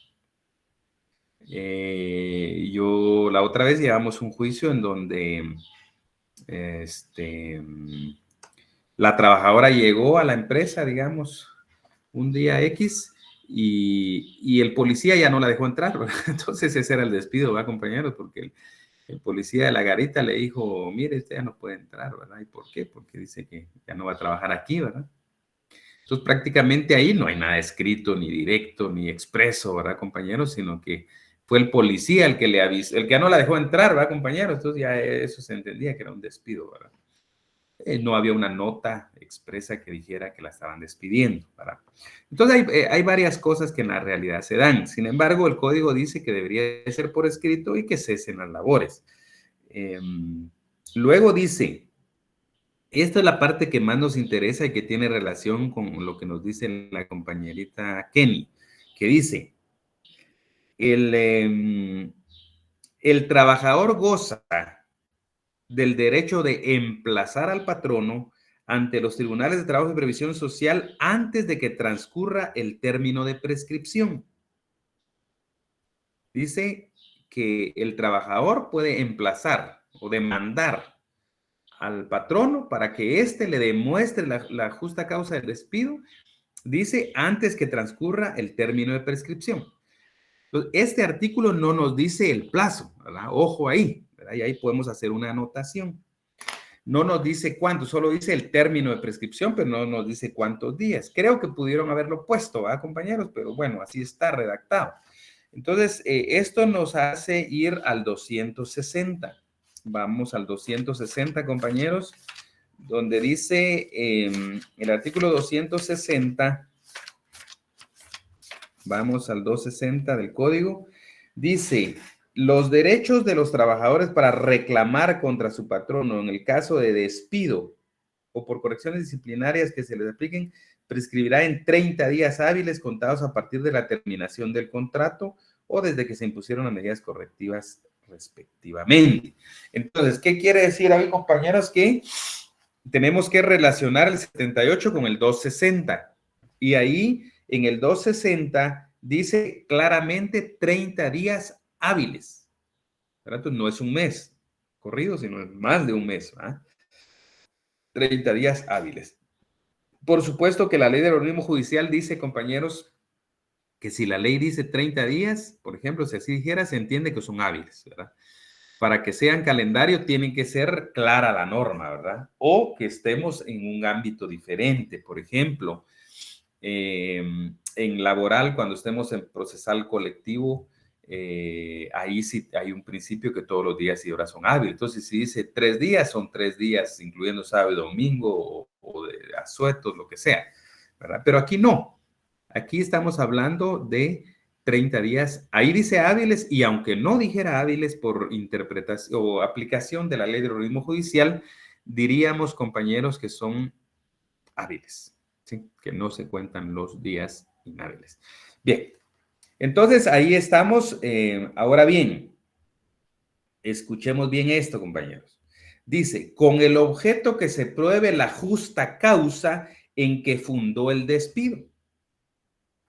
Yo la otra vez llevamos un juicio en donde la trabajadora llegó a la empresa, digamos, un día X y el policía ya no la dejó entrar, ¿verdad? Entonces ese era el despido, ¿verdad, compañeros? Porque el policía de la garita le dijo, mire, usted ya no puede entrar, ¿verdad? ¿Y por qué? Porque dice que ya no va a trabajar aquí, ¿verdad? Entonces prácticamente ahí no hay nada escrito, ni directo, ni expreso, ¿verdad, compañeros? Sino que fue el policía el que le avisó, el que ya no la dejó entrar, ¿verdad, compañeros? Entonces ya eso se entendía que era un despido, ¿verdad? No había una nota expresa que dijera que la estaban despidiendo, ¿verdad? Entonces hay varias cosas que en la realidad se dan. Sin embargo, el código dice que debería ser por escrito y que cesen las labores. Luego dice, esta es la parte que más nos interesa y que tiene relación con lo que nos dice la compañerita Kenny, que dice, el trabajador goza del derecho de emplazar al patrono ante los tribunales de trabajo y previsión social antes de que transcurra el término de prescripción. Dice que el trabajador puede emplazar o demandar al patrono para que éste le demuestre la justa causa del despido, dice, antes que transcurra el término de prescripción. Entonces, este artículo no nos dice el plazo, ¿verdad? Ojo ahí, ¿verdad? Y ahí podemos hacer una anotación. No nos dice cuánto, solo dice el término de prescripción, pero no nos dice cuántos días. Creo que pudieron haberlo puesto, ¿verdad, compañeros? Pero bueno, así está redactado. Entonces, esto nos hace ir al 260. Vamos al 260, compañeros, donde dice el artículo 260, vamos al 260 del código, dice, los derechos de los trabajadores para reclamar contra su patrono en el caso de despido o por correcciones disciplinarias que se les apliquen, prescribirá en 30 días hábiles contados a partir de la terminación del contrato o desde que se impusieron las medidas correctivas respectivamente. Entonces, ¿qué quiere decir ahí, compañeros? Que tenemos que relacionar el 78 con el 260. Y ahí, en el 260, dice claramente 30 días hábiles. Entonces, no es un mes corrido, sino es más de un mes, ¿verdad? 30 días hábiles. Por supuesto que la ley del organismo judicial dice, compañeros, que si la ley dice 30 días, por ejemplo, si así dijera, se entiende que son hábiles, ¿verdad? Para que sean calendario, tienen que ser clara la norma, ¿verdad? O que estemos en un ámbito diferente. Por ejemplo, en laboral, cuando estemos en procesal colectivo, ahí sí hay un principio que todos los días y horas son hábiles. Entonces, si dice 3 días, son 3 días, incluyendo sábado y domingo o de asuetos, lo que sea, ¿verdad? Pero aquí no. Aquí estamos hablando de 30 días. Ahí dice hábiles y aunque no dijera hábiles por interpretación o aplicación de la ley del organismo judicial, diríamos, compañeros, que son hábiles, ¿sí? Que no se cuentan los días inhábiles. Bien, entonces ahí estamos. Ahora bien, escuchemos bien esto, compañeros. Dice, con el objeto que se pruebe la justa causa en que fundó el despido.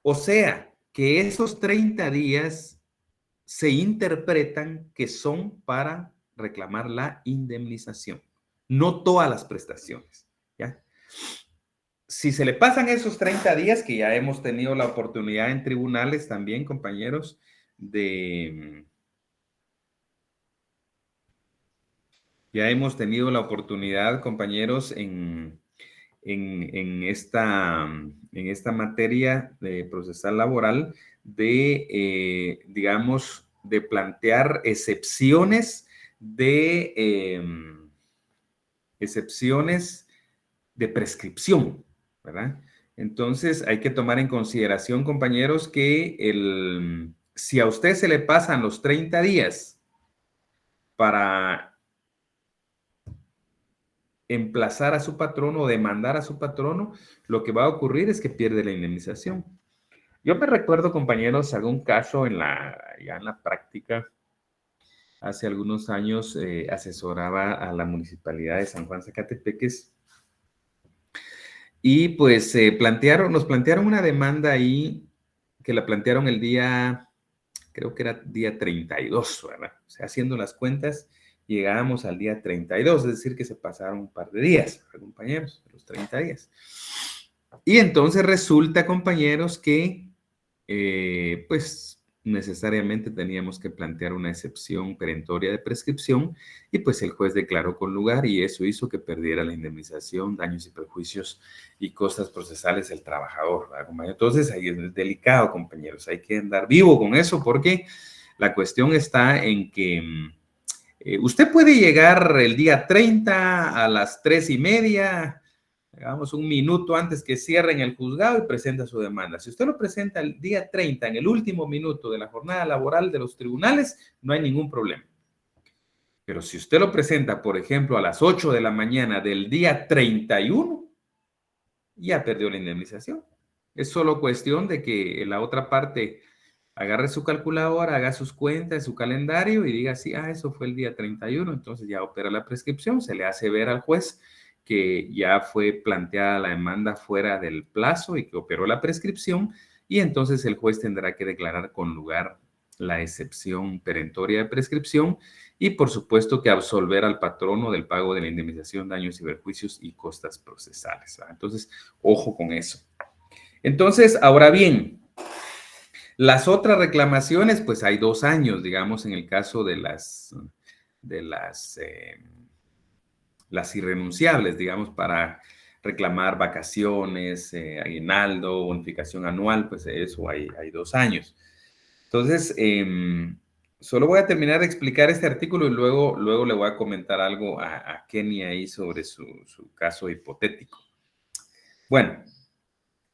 O sea, que esos 30 días se interpretan que son para reclamar la indemnización, no todas las prestaciones, ¿ya? Si se le pasan esos 30 días, que ya hemos tenido la oportunidad en tribunales también, compañeros, ya hemos tenido la oportunidad, compañeros, en esta materia de procesal laboral digamos, de plantear excepciones de prescripción, ¿verdad? Entonces hay que tomar en consideración, compañeros, que si a usted se le pasan los 30 días para emplazar a su patrono o demandar a su patrono, lo que va a ocurrir es que pierde la indemnización. Yo me recuerdo, compañeros, algún caso ya en la práctica, hace algunos años asesoraba a la municipalidad de San Juan Zacatepeques y pues nos plantearon una demanda ahí que la plantearon el día, creo que era día 32, ¿verdad? O sea, haciendo las cuentas, llegábamos al día 32, es decir, que se pasaron un par de días, compañeros, los 30 días. Y entonces resulta, compañeros, que pues necesariamente teníamos que plantear una excepción perentoria de prescripción y pues el juez declaró con lugar y eso hizo que perdiera la indemnización, daños y perjuicios y costas procesales del trabajador, ¿verdad, compañero? Entonces ahí es delicado, compañeros, hay que andar vivo con eso porque la cuestión está en que usted puede llegar el día 30 a las 3:30, digamos, un minuto antes que cierren el juzgado y presenta su demanda. Si usted lo presenta el día 30, en el último minuto de la jornada laboral de los tribunales, no hay ningún problema. Pero si usted lo presenta, por ejemplo, a las 8 de la mañana del día 31, ya perdió la indemnización. Es solo cuestión de que la otra parte agarre su calculadora, haga sus cuentas, su calendario y diga, sí, eso fue el día 31, entonces ya opera la prescripción, se le hace ver al juez que ya fue planteada la demanda fuera del plazo y que operó la prescripción y entonces el juez tendrá que declarar con lugar la excepción perentoria de prescripción y por supuesto que absolver al patrono del pago de la indemnización, daños y perjuicios y costas procesales, ¿verdad? Entonces, ojo con eso. Entonces, ahora bien, las otras reclamaciones, pues hay 2 años, digamos, en el caso de las irrenunciables, digamos, para reclamar vacaciones, aguinaldo, bonificación anual, pues eso hay 2 años. Entonces, solo voy a terminar de explicar este artículo y luego le voy a comentar algo a Kenny ahí sobre su caso hipotético. Bueno,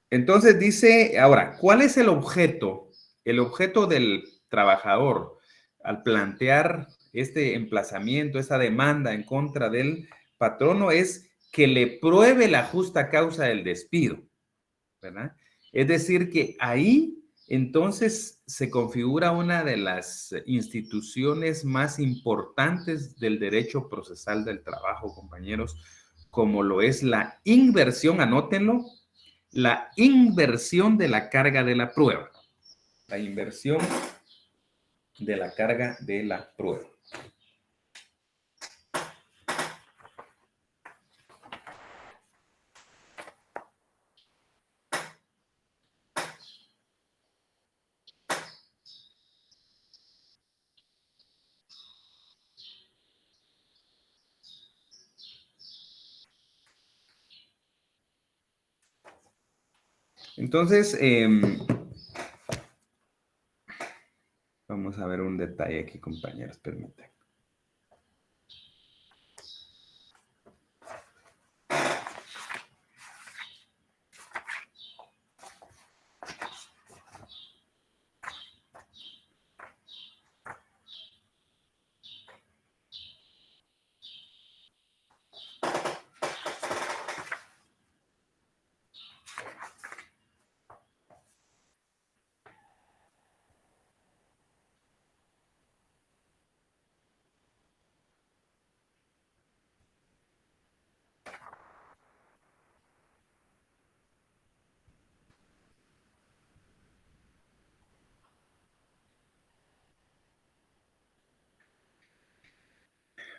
entonces dice, ahora, ¿cuál es el objeto? El objeto del trabajador al plantear este emplazamiento, esta demanda en contra del patrono es que le pruebe la justa causa del despido, ¿verdad? Es decir, que ahí entonces se configura una de las instituciones más importantes del derecho procesal del trabajo, compañeros, como lo es la inversión, anótenlo, la inversión de la carga de la prueba. La inversión de la carga de la prueba. Entonces, vamos a ver un detalle aquí, compañeros, permítanme.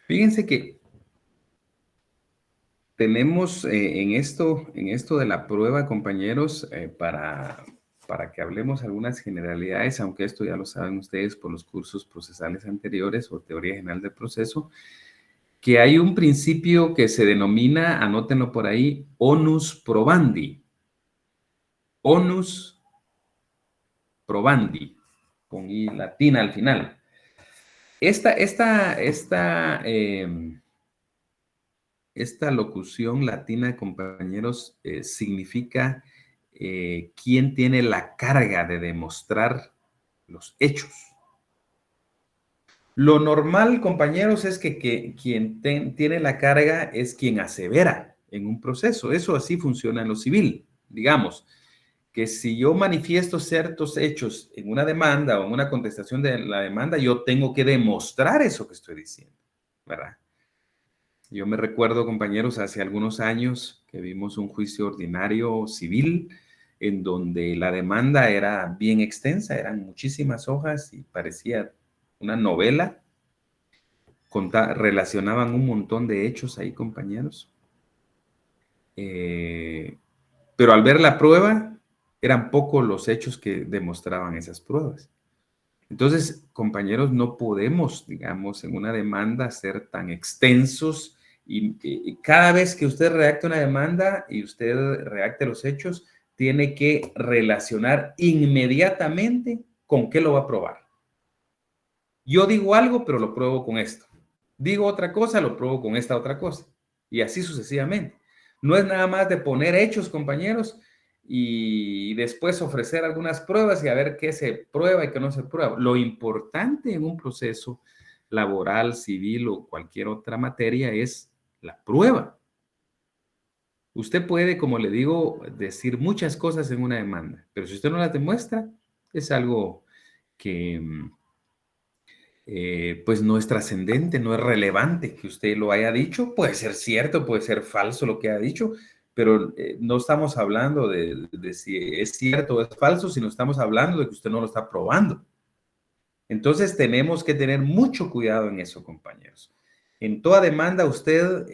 Fíjense que tenemos en esto de la prueba, compañeros, para que hablemos algunas generalidades, aunque esto ya lo saben ustedes por los cursos procesales anteriores o teoría general del proceso, que hay un principio que se denomina, anótenlo por ahí, onus probandi. Onus probandi, con i latina al final. Esta locución latina, compañeros, significa quién tiene la carga de demostrar los hechos. Lo normal, compañeros, es que quien tiene la carga es quien asevera en un proceso. Eso así funciona en lo civil. Digamos que si yo manifiesto ciertos hechos en una demanda o en una contestación de la demanda, yo tengo que demostrar eso que estoy diciendo, ¿verdad? Yo me recuerdo, compañeros, hace algunos años que vimos un juicio ordinario civil en donde la demanda era bien extensa, eran muchísimas hojas y parecía una novela. Relacionaban un montón de hechos ahí, compañeros. Pero al ver la prueba, eran pocos los hechos que demostraban esas pruebas. Entonces, compañeros, no podemos, digamos, en una demanda ser tan extensos y cada vez que usted redacte una demanda y usted redacte los hechos, tiene que relacionar inmediatamente con qué lo va a probar. Yo digo algo, pero lo pruebo con esto. Digo otra cosa, lo pruebo con esta otra cosa. Y así sucesivamente. No es nada más de poner hechos, compañeros, y después ofrecer algunas pruebas y a ver qué se prueba y qué no se prueba. Lo importante en un proceso laboral, civil o cualquier otra materia es la prueba. Usted puede, como le digo, decir muchas cosas en una demanda, pero si usted no las demuestra, es algo que pues no es trascendente, no es relevante que usted lo haya dicho. Puede ser cierto, puede ser falso lo que ha dicho, pero no estamos hablando de si es cierto o es falso, sino estamos hablando de que usted no lo está probando. Entonces tenemos que tener mucho cuidado en eso, compañeros. En toda demanda usted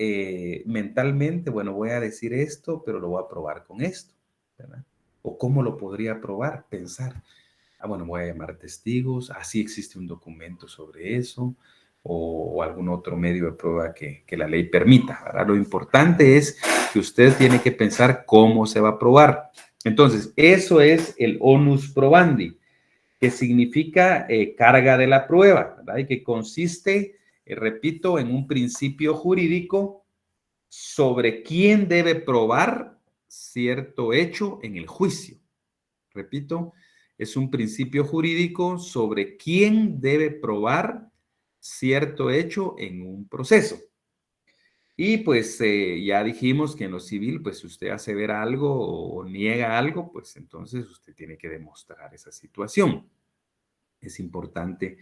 mentalmente, bueno, voy a decir esto, pero lo voy a probar con esto, ¿verdad? ¿O cómo lo podría probar? Pensar. Bueno, voy a llamar testigos, así existe un documento sobre eso, o algún otro medio de prueba que la ley permita, ¿verdad? Lo importante es que usted tiene que pensar cómo se va a probar. Entonces, eso es el onus probandi, que significa carga de la prueba, ¿verdad? Y que consiste, repito, en un principio jurídico sobre quién debe probar cierto hecho en el juicio. Repito, es un principio jurídico sobre quién debe probar cierto hecho en un proceso. Y pues ya dijimos que en lo civil, pues si usted asevera algo o niega algo, pues entonces usted tiene que demostrar esa situación. Es importante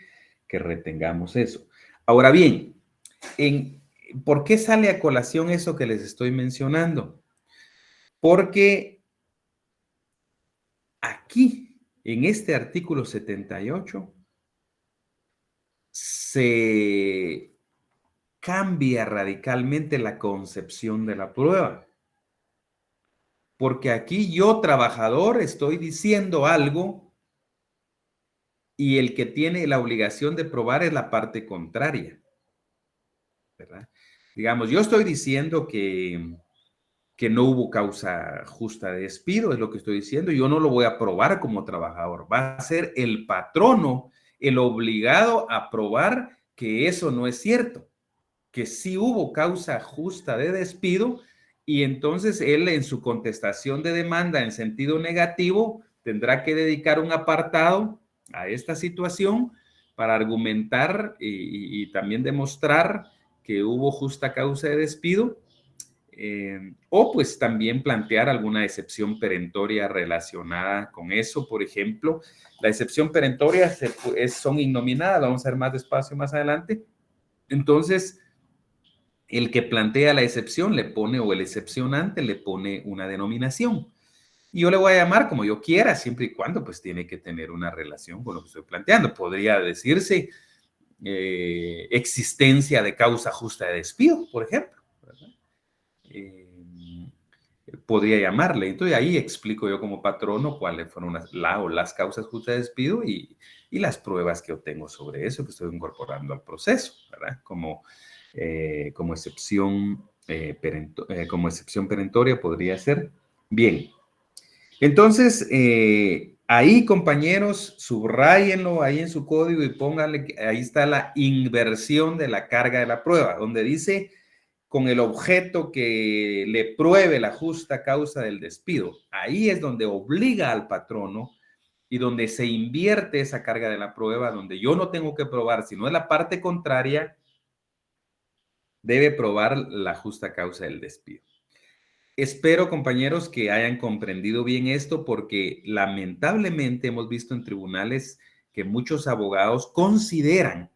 que retengamos eso. Ahora bien, ¿por qué sale a colación eso que les estoy mencionando? Porque aquí, en este artículo 78, se cambia radicalmente la concepción de la prueba. Porque aquí yo, trabajador, estoy diciendo algo y el que tiene la obligación de probar es la parte contraria, ¿verdad? Digamos, yo estoy diciendo que no hubo causa justa de despido, es lo que estoy diciendo. Yo no lo voy a probar como trabajador. Va a ser el patrono el obligado a probar que eso no es cierto, que sí hubo causa justa de despido y entonces él en su contestación de demanda en sentido negativo tendrá que dedicar un apartado a esta situación para argumentar y también demostrar que hubo justa causa de despido. O pues también plantear alguna excepción perentoria relacionada con eso. Por ejemplo, la excepción perentoria son innominadas, vamos a ver más despacio más adelante. Entonces, el que plantea la excepción le pone, o el excepcionante le pone una denominación. Y yo le voy a llamar como yo quiera, siempre y cuando pues tiene que tener una relación con lo que estoy planteando. Podría decirse existencia de causa justa de despido, por ejemplo, ¿verdad? Podría llamarle. Entonces ahí explico yo como patrono cuáles fueron las causas justas de despido y las pruebas que obtengo sobre eso que estoy incorporando al proceso, ¿verdad? Como excepción, como excepción perentoria podría ser. Bien. Entonces, ahí, compañeros, subráyenlo ahí en su código y pónganle que ahí está la inversión de la carga de la prueba, donde dice con el objeto que le pruebe la justa causa del despido. Ahí es donde obliga al patrono y donde se invierte esa carga de la prueba, donde yo no tengo que probar, sino es la parte contraria, debe probar la justa causa del despido. Espero, compañeros, que hayan comprendido bien esto, porque lamentablemente hemos visto en tribunales que muchos abogados consideran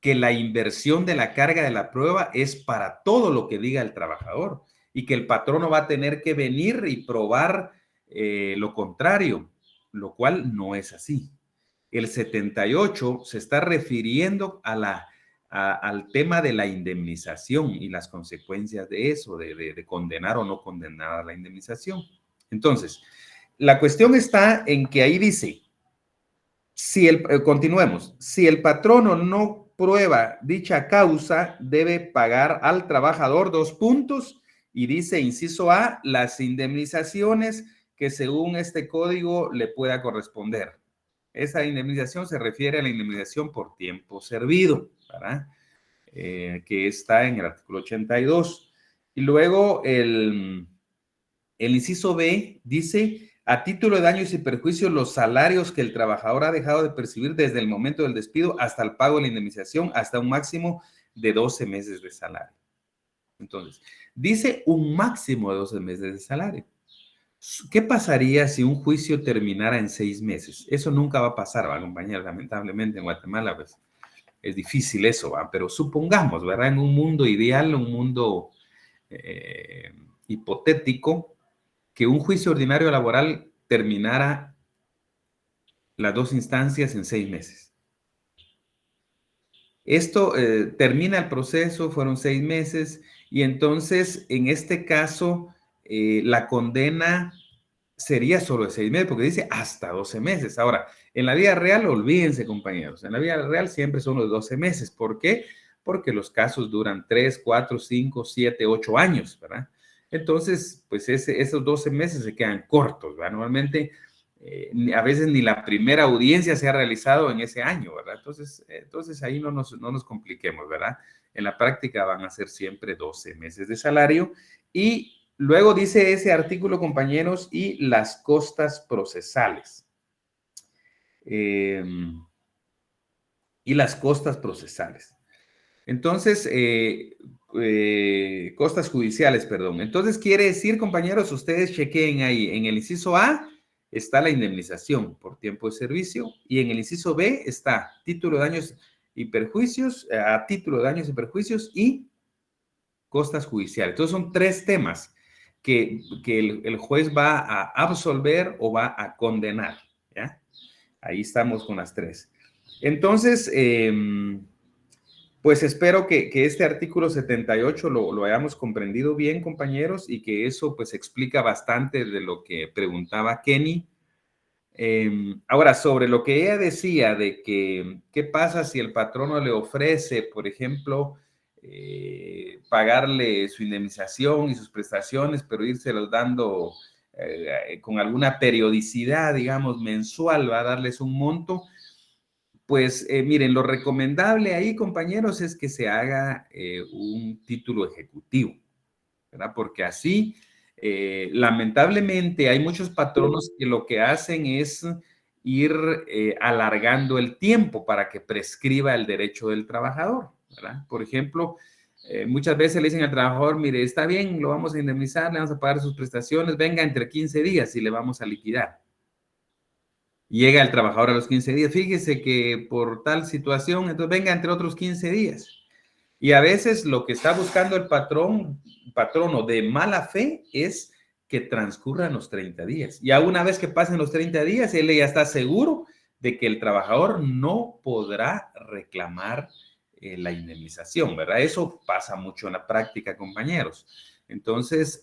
que la inversión de la carga de la prueba es para todo lo que diga el trabajador y que el patrono va a tener que venir y probar lo contrario, lo cual no es así. El 78 se está refiriendo al tema de la indemnización y las consecuencias de eso, de condenar o no condenar a la indemnización. Entonces, la cuestión está en que ahí dice, continuemos, si el patrono no prueba dicha causa, debe pagar al trabajador 2 puntos y dice, inciso A, las indemnizaciones que según este código le pueda corresponder. Esa indemnización se refiere a la indemnización por tiempo servido, ¿verdad? Que está en el artículo 82. Y luego el inciso B dice, a título de daños y perjuicios, los salarios que el trabajador ha dejado de percibir desde el momento del despido hasta el pago de la indemnización, hasta un máximo de 12 meses de salario. Entonces, dice un máximo de 12 meses de salario. ¿Qué pasaría si un juicio terminara en 6 meses? Eso nunca va a pasar, ¿va, compañeros? Lamentablemente en Guatemala, pues, es difícil eso, ¿va? Pero supongamos, ¿verdad? En un mundo ideal, un mundo hipotético, que un juicio ordinario laboral terminara las 2 instancias en 6 meses. Esto termina el proceso, fueron 6 meses, y entonces, en este caso, la condena sería solo de 6 meses, porque dice hasta 12 meses. Ahora, en la vida real, olvídense, compañeros, en la vida real siempre son los 12 meses. ¿Por qué? Porque los casos duran 3, 4, 5, 7, 8 años, ¿verdad? Entonces, pues esos 12 meses se quedan cortos, ¿verdad? Normalmente, a veces ni la primera audiencia se ha realizado en ese año, ¿verdad? Entonces ahí no nos compliquemos, ¿verdad? En la práctica van a ser siempre 12 meses de salario. Y luego dice ese artículo, compañeros, y las costas procesales. Y las costas procesales. Entonces, costas judiciales, perdón. Entonces, quiere decir, compañeros, ustedes chequeen ahí. En el inciso A está la indemnización por tiempo de servicio y en el inciso B está título de daños y perjuicios, a título de daños y perjuicios y costas judiciales. Entonces, son 3 temas que el juez va a absolver o va a condenar, ¿ya? Ahí estamos con las 3. Entonces, pues espero que este artículo 78 lo hayamos comprendido bien, compañeros, y que eso pues explica bastante de lo que preguntaba Kenny. Ahora, sobre lo que ella decía de que qué pasa si el patrono le ofrece, por ejemplo, pagarle su indemnización y sus prestaciones, pero írselos dando con alguna periodicidad, digamos, mensual, va a darles un monto. Pues miren, lo recomendable ahí, compañeros, es que se haga un título ejecutivo, ¿verdad? Porque así, lamentablemente, hay muchos patronos que lo que hacen es ir alargando el tiempo para que prescriba el derecho del trabajador, ¿verdad? Por ejemplo, muchas veces le dicen al trabajador, mire, está bien, lo vamos a indemnizar, le vamos a pagar sus prestaciones, venga entre 15 días y le vamos a liquidar. Llega el trabajador a los 15 días, fíjese que por tal situación, entonces venga entre otros 15 días. Y a veces lo que está buscando el patrono de mala fe es que transcurran los 30 días. Ya una vez que pasen los 30 días, él ya está seguro de que el trabajador no podrá reclamar la indemnización, ¿verdad? Eso pasa mucho en la práctica, compañeros. Entonces,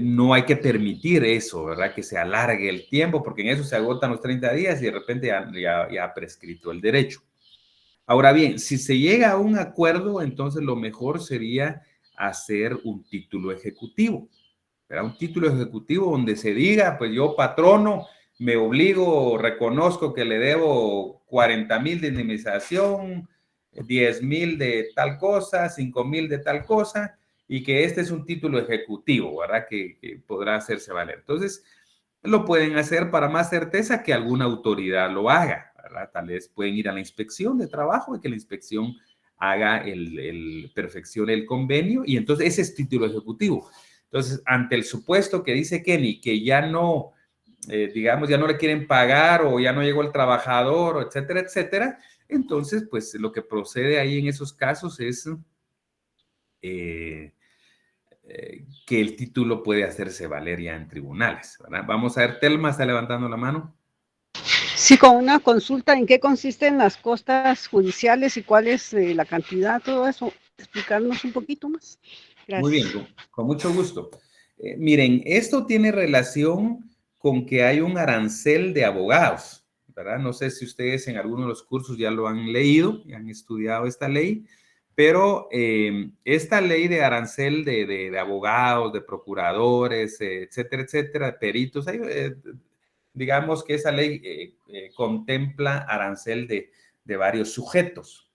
no hay que permitir eso, ¿verdad? Que se alargue el tiempo, porque en eso se agotan los 30 días y de repente ya ha prescrito el derecho. Ahora bien, si se llega a un acuerdo, entonces lo mejor sería hacer un título ejecutivo, ¿verdad? Un título ejecutivo donde se diga, pues yo patrono, me obligo, reconozco que le debo 40,000 de indemnización, 10,000 de tal cosa, 5,000 de tal cosa, y que este es un título ejecutivo, ¿verdad? Que podrá hacerse valer. Entonces, lo pueden hacer para más certeza que alguna autoridad lo haga, ¿verdad? Tal vez pueden ir a la inspección de trabajo y que la inspección haga perfeccione el convenio, y entonces ese es título ejecutivo. Entonces, ante el supuesto que dice Kenny que ya no, digamos, ya no le quieren pagar o ya no llegó el trabajador, etcétera, etcétera, entonces, pues lo que procede ahí en esos casos es que el título puede hacerse valer ya en tribunales, ¿verdad? Vamos a ver, Telma está levantando la mano. Sí, con una consulta, ¿en qué consisten las costas judiciales y cuál es la cantidad, todo eso? Explicarnos un poquito más. Gracias. Muy bien, con mucho gusto. Miren, esto tiene relación con que hay un arancel de abogados, ¿verdad? No sé si ustedes en alguno de los cursos ya lo han leído, ya han estudiado esta ley, pero esta ley de arancel de abogados, de procuradores, etcétera, etcétera, de peritos, digamos que esa ley contempla arancel de varios sujetos.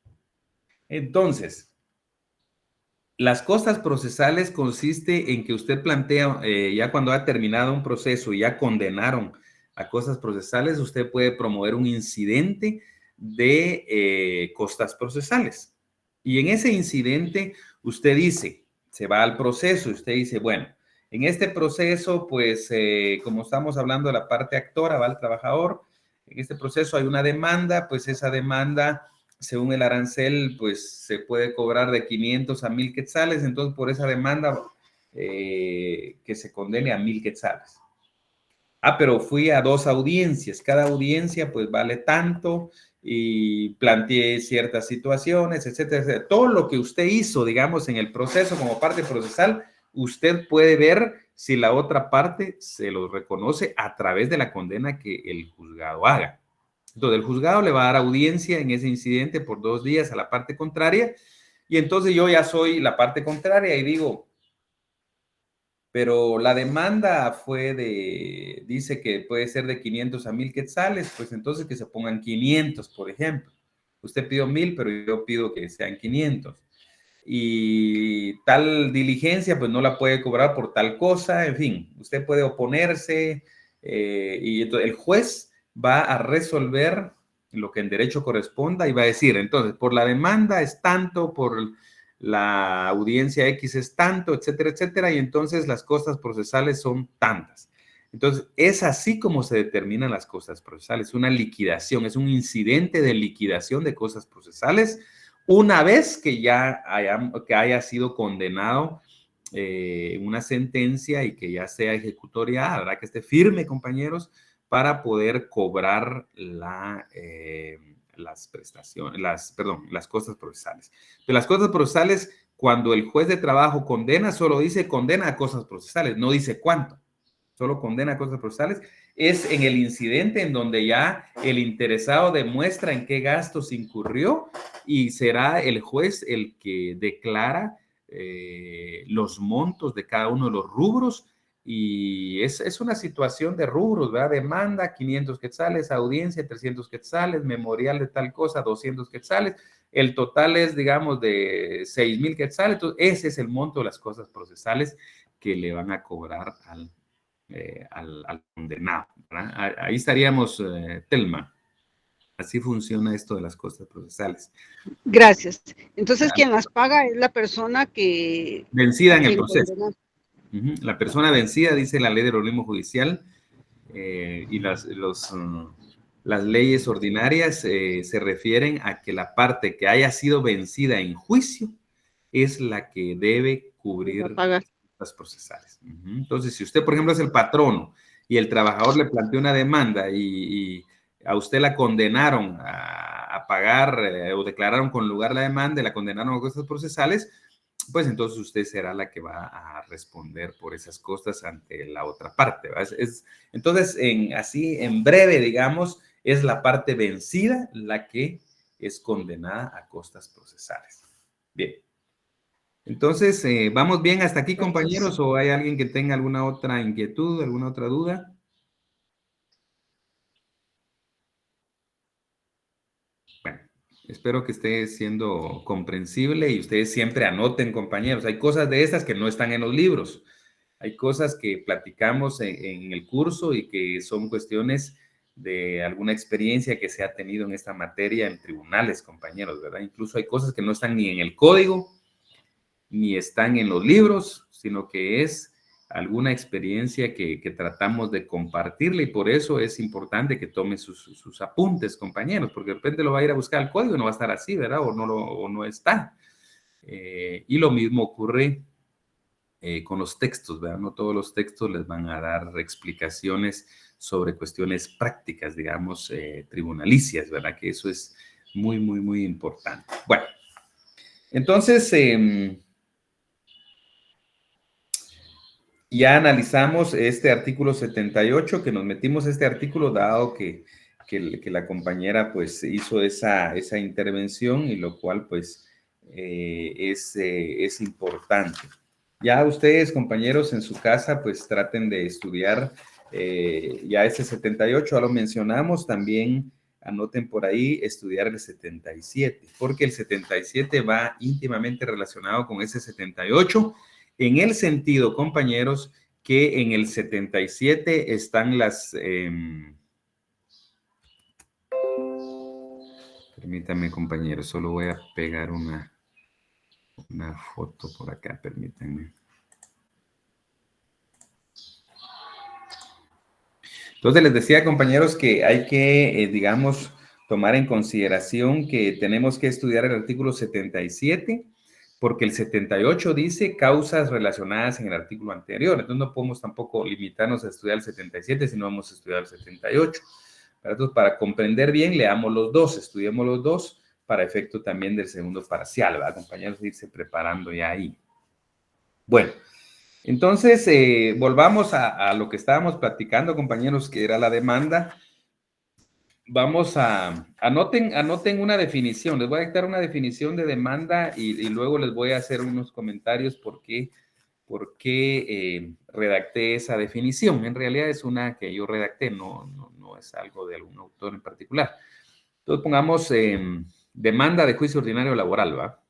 Entonces, las costas procesales consiste en que usted plantea, ya cuando ha terminado un proceso y ya condenaron a costas procesales, usted puede promover un incidente de costas procesales. Y en ese incidente, usted dice, se va al proceso, usted dice, bueno, en este proceso, pues, como estamos hablando de la parte actora, va el trabajador, en este proceso hay una demanda, pues esa demanda según el arancel, pues se puede cobrar de 500 a 1,000 quetzales, entonces por esa demanda que se condene a 1,000 quetzales. Ah, pero fui a 2 audiencias, cada audiencia pues vale tanto y planteé ciertas situaciones, etcétera, etcétera. Todo lo que usted hizo, digamos, en el proceso como parte procesal, usted puede ver si la otra parte se lo reconoce a través de la condena que el juzgado haga. Entonces, el juzgado le va a dar audiencia en ese incidente por 2 días a la parte contraria, y entonces yo ya soy la parte contraria y digo, pero la demanda dice que puede ser de 500 a 1,000 quetzales, pues entonces que se pongan 500, por ejemplo. Usted pidió 1,000, pero yo pido que sean 500. Y tal diligencia, pues no la puede cobrar por tal cosa, en fin, usted puede oponerse, y entonces el juez va a resolver lo que en derecho corresponda y va a decir, entonces, por la demanda es tanto, por la audiencia X es tanto, etcétera, etcétera, y entonces las costas procesales son tantas. Entonces, es así como se determinan las costas procesales, una liquidación, es un incidente de liquidación de costas procesales una vez que ya haya sido condenado una sentencia y que ya sea ejecutoria, ¿verdad? Que esté firme, compañeros, para poder cobrar las prestaciones, las costas procesales. De las costas procesales, cuando el juez de trabajo condena, solo dice condena a costas procesales, no dice cuánto, solo condena a costas procesales. Es en el incidente en donde ya el interesado demuestra en qué gastos incurrió y será el juez el que declara los montos de cada uno de los rubros, y es una situación de rubros, ¿verdad? Demanda 500 quetzales, audiencia 300 quetzales, memorial de tal cosa 200 quetzales, el total es, digamos, de 6,000 quetzales, entonces ese es el monto de las cosas procesales que le van a cobrar al condenado, ¿verdad? Ahí estaríamos, Telma. Así funciona esto de las costas procesales. Gracias. Entonces, quien las paga es la persona que... Vencida en el proceso. La persona vencida, dice la ley del organismo judicial, y las leyes ordinarias se refieren a que la parte que haya sido vencida en juicio es la que debe cubrir las procesales. Entonces, si usted, por ejemplo, es el patrono y el trabajador le planteó una demanda y a usted la condenaron a pagar o declararon con lugar la demanda y la condenaron a costas procesales, pues entonces usted será la que va a responder por esas costas ante la otra parte. Entonces, así en breve, digamos, es la parte vencida la que es condenada a costas procesales. Bien. Entonces, ¿vamos bien hasta aquí, compañeros? ¿O hay alguien que tenga alguna otra inquietud, alguna otra duda? Bueno, espero que esté siendo comprensible y ustedes siempre anoten, compañeros. Hay cosas de estas que no están en los libros. Hay cosas que platicamos en el curso y que son cuestiones de alguna experiencia que se ha tenido en esta materia en tribunales, compañeros, ¿verdad? Incluso hay cosas que no están ni en el código, ni están en los libros, sino que es alguna experiencia que tratamos de compartirle y por eso es importante que tome sus apuntes, compañeros, porque de repente lo va a ir a buscar al código y no va a estar así, ¿verdad? O no está. Y lo mismo ocurre con los textos, ¿verdad? No todos los textos les van a dar explicaciones sobre cuestiones prácticas, digamos, tribunalicias, ¿verdad? Que eso es muy, muy, muy importante. Bueno, entonces, ya analizamos este artículo 78, que nos metimos este artículo dado que la compañera pues hizo esa intervención y lo cual pues es importante. Ya ustedes, compañeros, en su casa pues traten de estudiar ya ese 78, ya lo mencionamos, también anoten por ahí estudiar el 77, porque el 77 va íntimamente relacionado con ese 78, en el sentido, compañeros, que en el 77 están las... permítanme, compañeros, solo voy a pegar una foto por acá, permítanme. Entonces les decía, compañeros, que hay que, digamos, tomar en consideración que tenemos que estudiar el artículo 77, porque el 78 dice causas relacionadas en el artículo anterior. Entonces no podemos tampoco limitarnos a estudiar el 77 si no vamos a estudiar el 78. Entonces, para comprender bien, leamos los dos, estudiemos los dos para efecto también del segundo parcial, ¿verdad, compañeros? Irse preparando ya ahí. Bueno, entonces volvamos a lo que estábamos platicando, compañeros, que era la demanda. Vamos anoten una definición. Les voy a dictar una definición de demanda y luego les voy a hacer unos comentarios por qué redacté esa definición. En realidad es una que yo redacté, no es algo de algún autor en particular. Entonces pongamos demanda de juicio ordinario laboral, ¿va?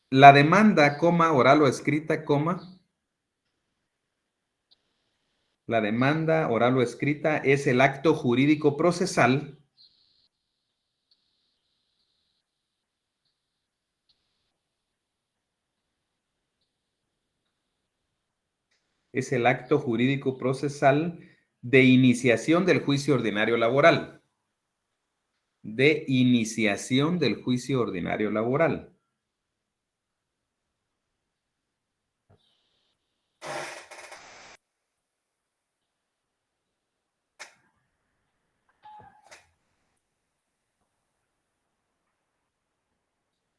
La demanda, coma, oral o escrita, coma. La demanda oral o escrita es el acto jurídico procesal de iniciación del juicio ordinario laboral. De iniciación del juicio ordinario laboral.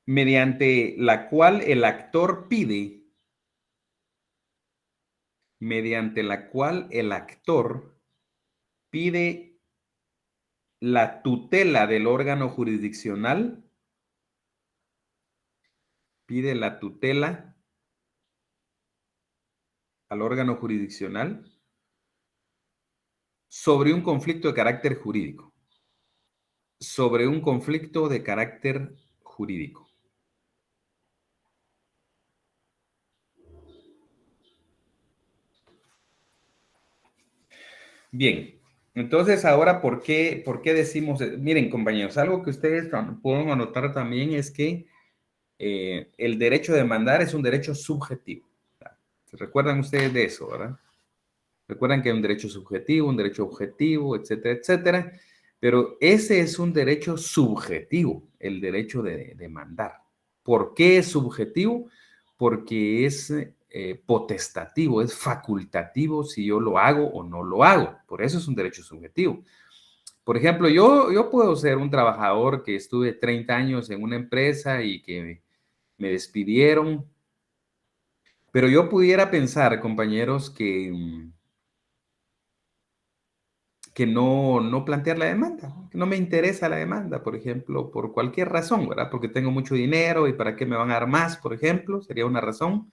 Mediante la cual el actor pide, la tutela del órgano jurisdiccional, pide la tutela al órgano jurisdiccional sobre un conflicto de carácter jurídico. Sobre un conflicto de carácter jurídico. Bien, entonces ahora, ¿por qué decimos? Miren, compañeros, algo que ustedes pueden anotar también es que el derecho de demandar es un derecho subjetivo. ¿Se recuerdan ustedes de eso, verdad? Recuerdan que hay un derecho subjetivo, un derecho objetivo, etcétera, etcétera. Pero ese es un derecho subjetivo, el derecho de demandar. ¿Por qué es subjetivo? Porque es potestativo, es facultativo si yo lo hago o no lo hago. Por eso es un derecho subjetivo. Por ejemplo, yo puedo ser un trabajador que estuve 30 años en una empresa y que me despidieron, pero yo pudiera pensar, compañeros, que no plantear la demanda, que no me interesa la demanda, por ejemplo, por cualquier razón, ¿verdad? Porque tengo mucho dinero y para qué me van a dar más, por ejemplo, sería una razón.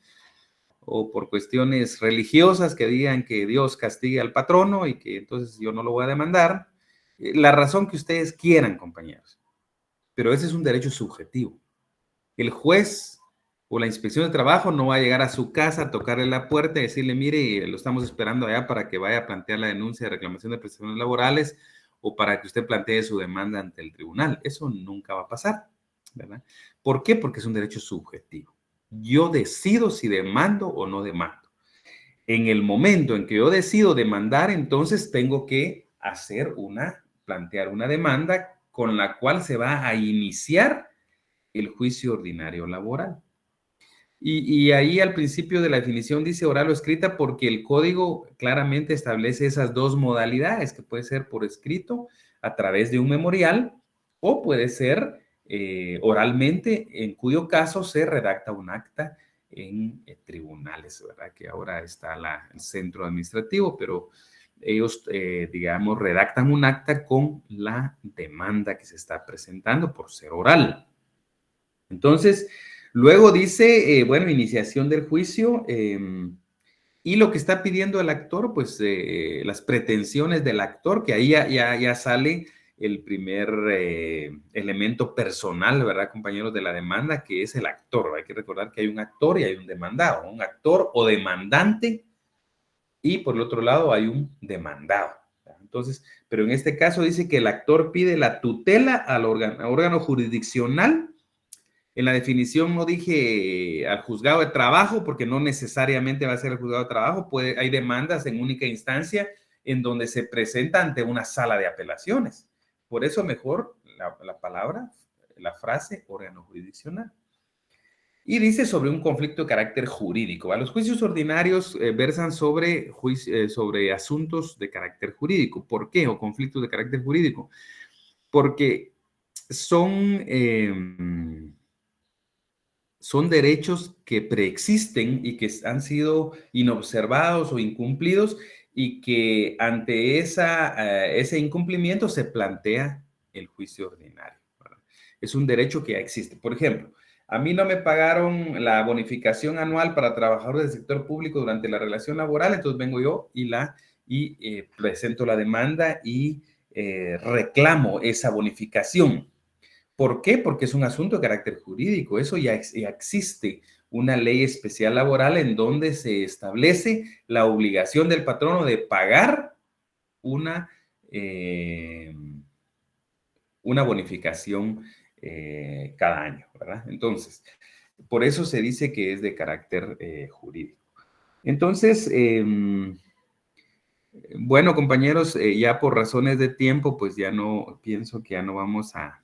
O por cuestiones religiosas que digan que Dios castigue al patrono y que entonces yo no lo voy a demandar. La razón que ustedes quieran, compañeros. Pero ese es un derecho subjetivo. El juez o la inspección de trabajo no va a llegar a su casa a tocarle la puerta y decirle, mire, lo estamos esperando allá para que vaya a plantear la denuncia de reclamación de prestaciones laborales o para que usted plantee su demanda ante el tribunal. Eso nunca va a pasar, ¿verdad? ¿Por qué? Porque es un derecho subjetivo. Yo decido si demando o no demando. En el momento en que yo decido demandar, entonces tengo que plantear una demanda con la cual se va a iniciar el juicio ordinario laboral. Y ahí al principio de la definición dice oral o escrita porque el código claramente establece esas dos modalidades, que puede ser por escrito a través de un memorial o puede ser oralmente, en cuyo caso se redacta un acta en tribunales, ¿verdad? Que ahora está el centro administrativo, pero ellos, digamos, redactan un acta con la demanda que se está presentando por ser oral. Entonces, luego dice, bueno, iniciación del juicio y lo que está pidiendo el actor, pues las pretensiones del actor, que ahí ya sale el primer elemento personal, ¿verdad, compañeros, de la demanda, que es el actor. Hay que recordar que hay un actor y hay un demandado, un actor o demandante y por el otro lado hay un demandado. Entonces, pero en este caso dice que el actor pide la tutela al órgano jurisdiccional. En la definición no dije al juzgado de trabajo, porque no necesariamente va a ser el juzgado de trabajo. Hay demandas en única instancia en donde se presenta ante una sala de apelaciones. Por eso mejor la frase órgano jurisdiccional. Y dice sobre un conflicto de carácter jurídico. Los juicios ordinarios versan sobre asuntos de carácter jurídico. ¿Por qué? O conflictos de carácter jurídico. Porque son derechos que preexisten y que han sido inobservados o incumplidos y que ante ese incumplimiento se plantea el juicio ordinario, ¿verdad? Es un derecho que ya existe. Por ejemplo, a mí no me pagaron la bonificación anual para trabajadores del sector público durante la relación laboral, entonces vengo yo y presento la demanda y reclamo esa bonificación. ¿Por qué? Porque es un asunto de carácter jurídico. Eso ya existe una ley especial laboral en donde se establece la obligación del patrono de pagar una bonificación cada año, ¿verdad? Entonces, por eso se dice que es de carácter jurídico. Entonces, bueno, compañeros, ya por razones de tiempo, pues pienso que ya no vamos a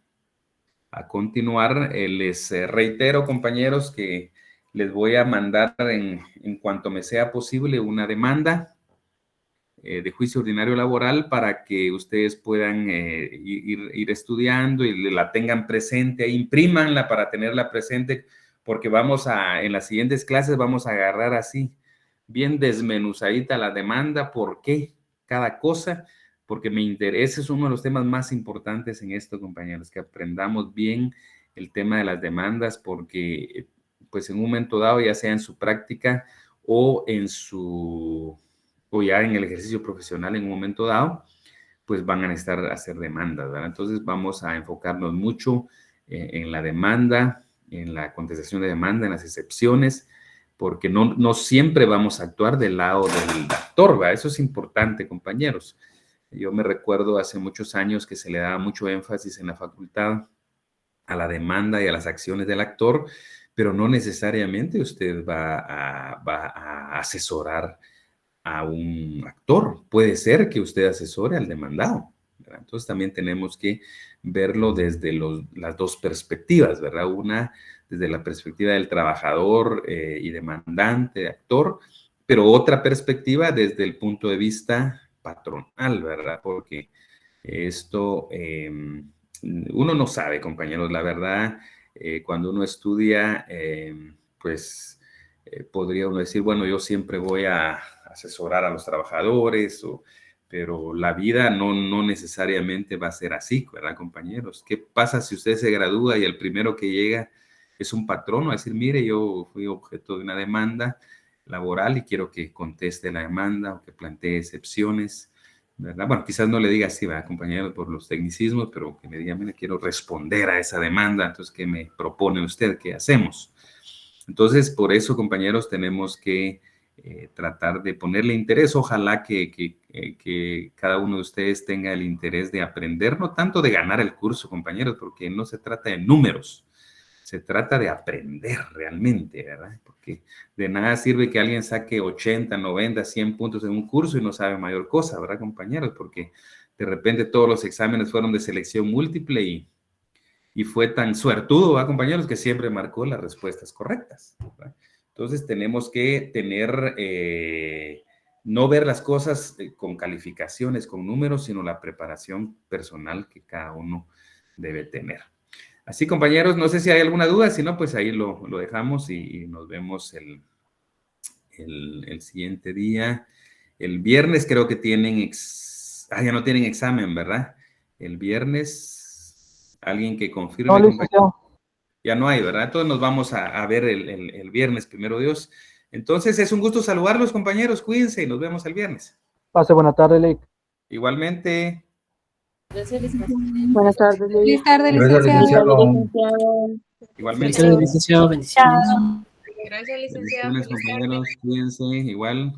continuar. Les reitero, compañeros, que les voy a mandar en cuanto me sea posible una demanda de juicio ordinario laboral para que ustedes puedan ir estudiando y la tengan presente, imprímanla para tenerla presente, porque en las siguientes clases vamos a agarrar así, bien desmenuzadita la demanda, por qué cada cosa, porque me interesa, es uno de los temas más importantes en esto, compañeros, que aprendamos bien el tema de las demandas, porque pues en un momento dado, ya sea en su práctica o ya en el ejercicio profesional en un momento dado, pues van a necesitar hacer demandas, ¿verdad? Entonces vamos a enfocarnos mucho en la demanda, en la contestación de demanda, en las excepciones, porque no siempre vamos a actuar del lado del actor, ¿verdad? Eso es importante, compañeros. Yo me recuerdo hace muchos años que se le daba mucho énfasis en la facultad a la demanda y a las acciones del actor, pero no necesariamente usted va a asesorar a un actor. Puede ser que usted asesore al demandado, ¿verdad? Entonces también tenemos que verlo desde las dos perspectivas, ¿verdad? Una desde la perspectiva del trabajador y demandante, actor, pero otra perspectiva desde el punto de vista patronal, ¿verdad? Porque Esto, uno no sabe, compañeros, la verdad, cuando uno estudia, pues podría uno decir, bueno, yo siempre voy a asesorar a los trabajadores, pero la vida no necesariamente va a ser así, ¿verdad, compañeros? ¿Qué pasa si usted se gradúa y el primero que llega es un patrono a decir, mire, yo fui objeto de una demanda laboral y quiero que conteste la demanda o que plantee excepciones, ¿verdad? Bueno, quizás no le diga así, ¿verdad, compañero? Por los tecnicismos, pero que me diga, mire, quiero responder a esa demanda, entonces, ¿qué me propone usted? ¿Qué hacemos? Entonces, por eso, compañeros, tenemos que tratar de ponerle interés. Ojalá que cada uno de ustedes tenga el interés de aprender, no tanto de ganar el curso, compañeros, porque no se trata de números, se trata de aprender realmente, ¿verdad? Porque de nada sirve que alguien saque 80, 90, 100 puntos en un curso y no sabe mayor cosa, ¿verdad, compañeros? Porque de repente todos los exámenes fueron de selección múltiple y fue tan suertudo, ¿verdad, compañeros? Que siempre marcó las respuestas correctas, ¿verdad? Entonces tenemos que tener, no ver las cosas con calificaciones, con números, sino la preparación personal que cada uno debe tener. Así, compañeros, no sé si hay alguna duda, si no, pues ahí lo dejamos y nos vemos el siguiente día. El viernes creo que tienen, ya no tienen examen, ¿verdad? El viernes, alguien que confirme, No, licenciado. ya no hay, ¿verdad? Entonces nos vamos a ver el viernes, primero Dios. Entonces es un gusto saludarlos, compañeros, cuídense y nos vemos el viernes. Pase buena tarde, Lake. Igualmente. Gracias, licenciado. Buenas tardes, Feliz tarde, Gracias, licenciado. licenciado. Igualmente. licenciado. Bendiciones. Gracias, licenciado. Bendiciones, compañeros, cuídense, igual.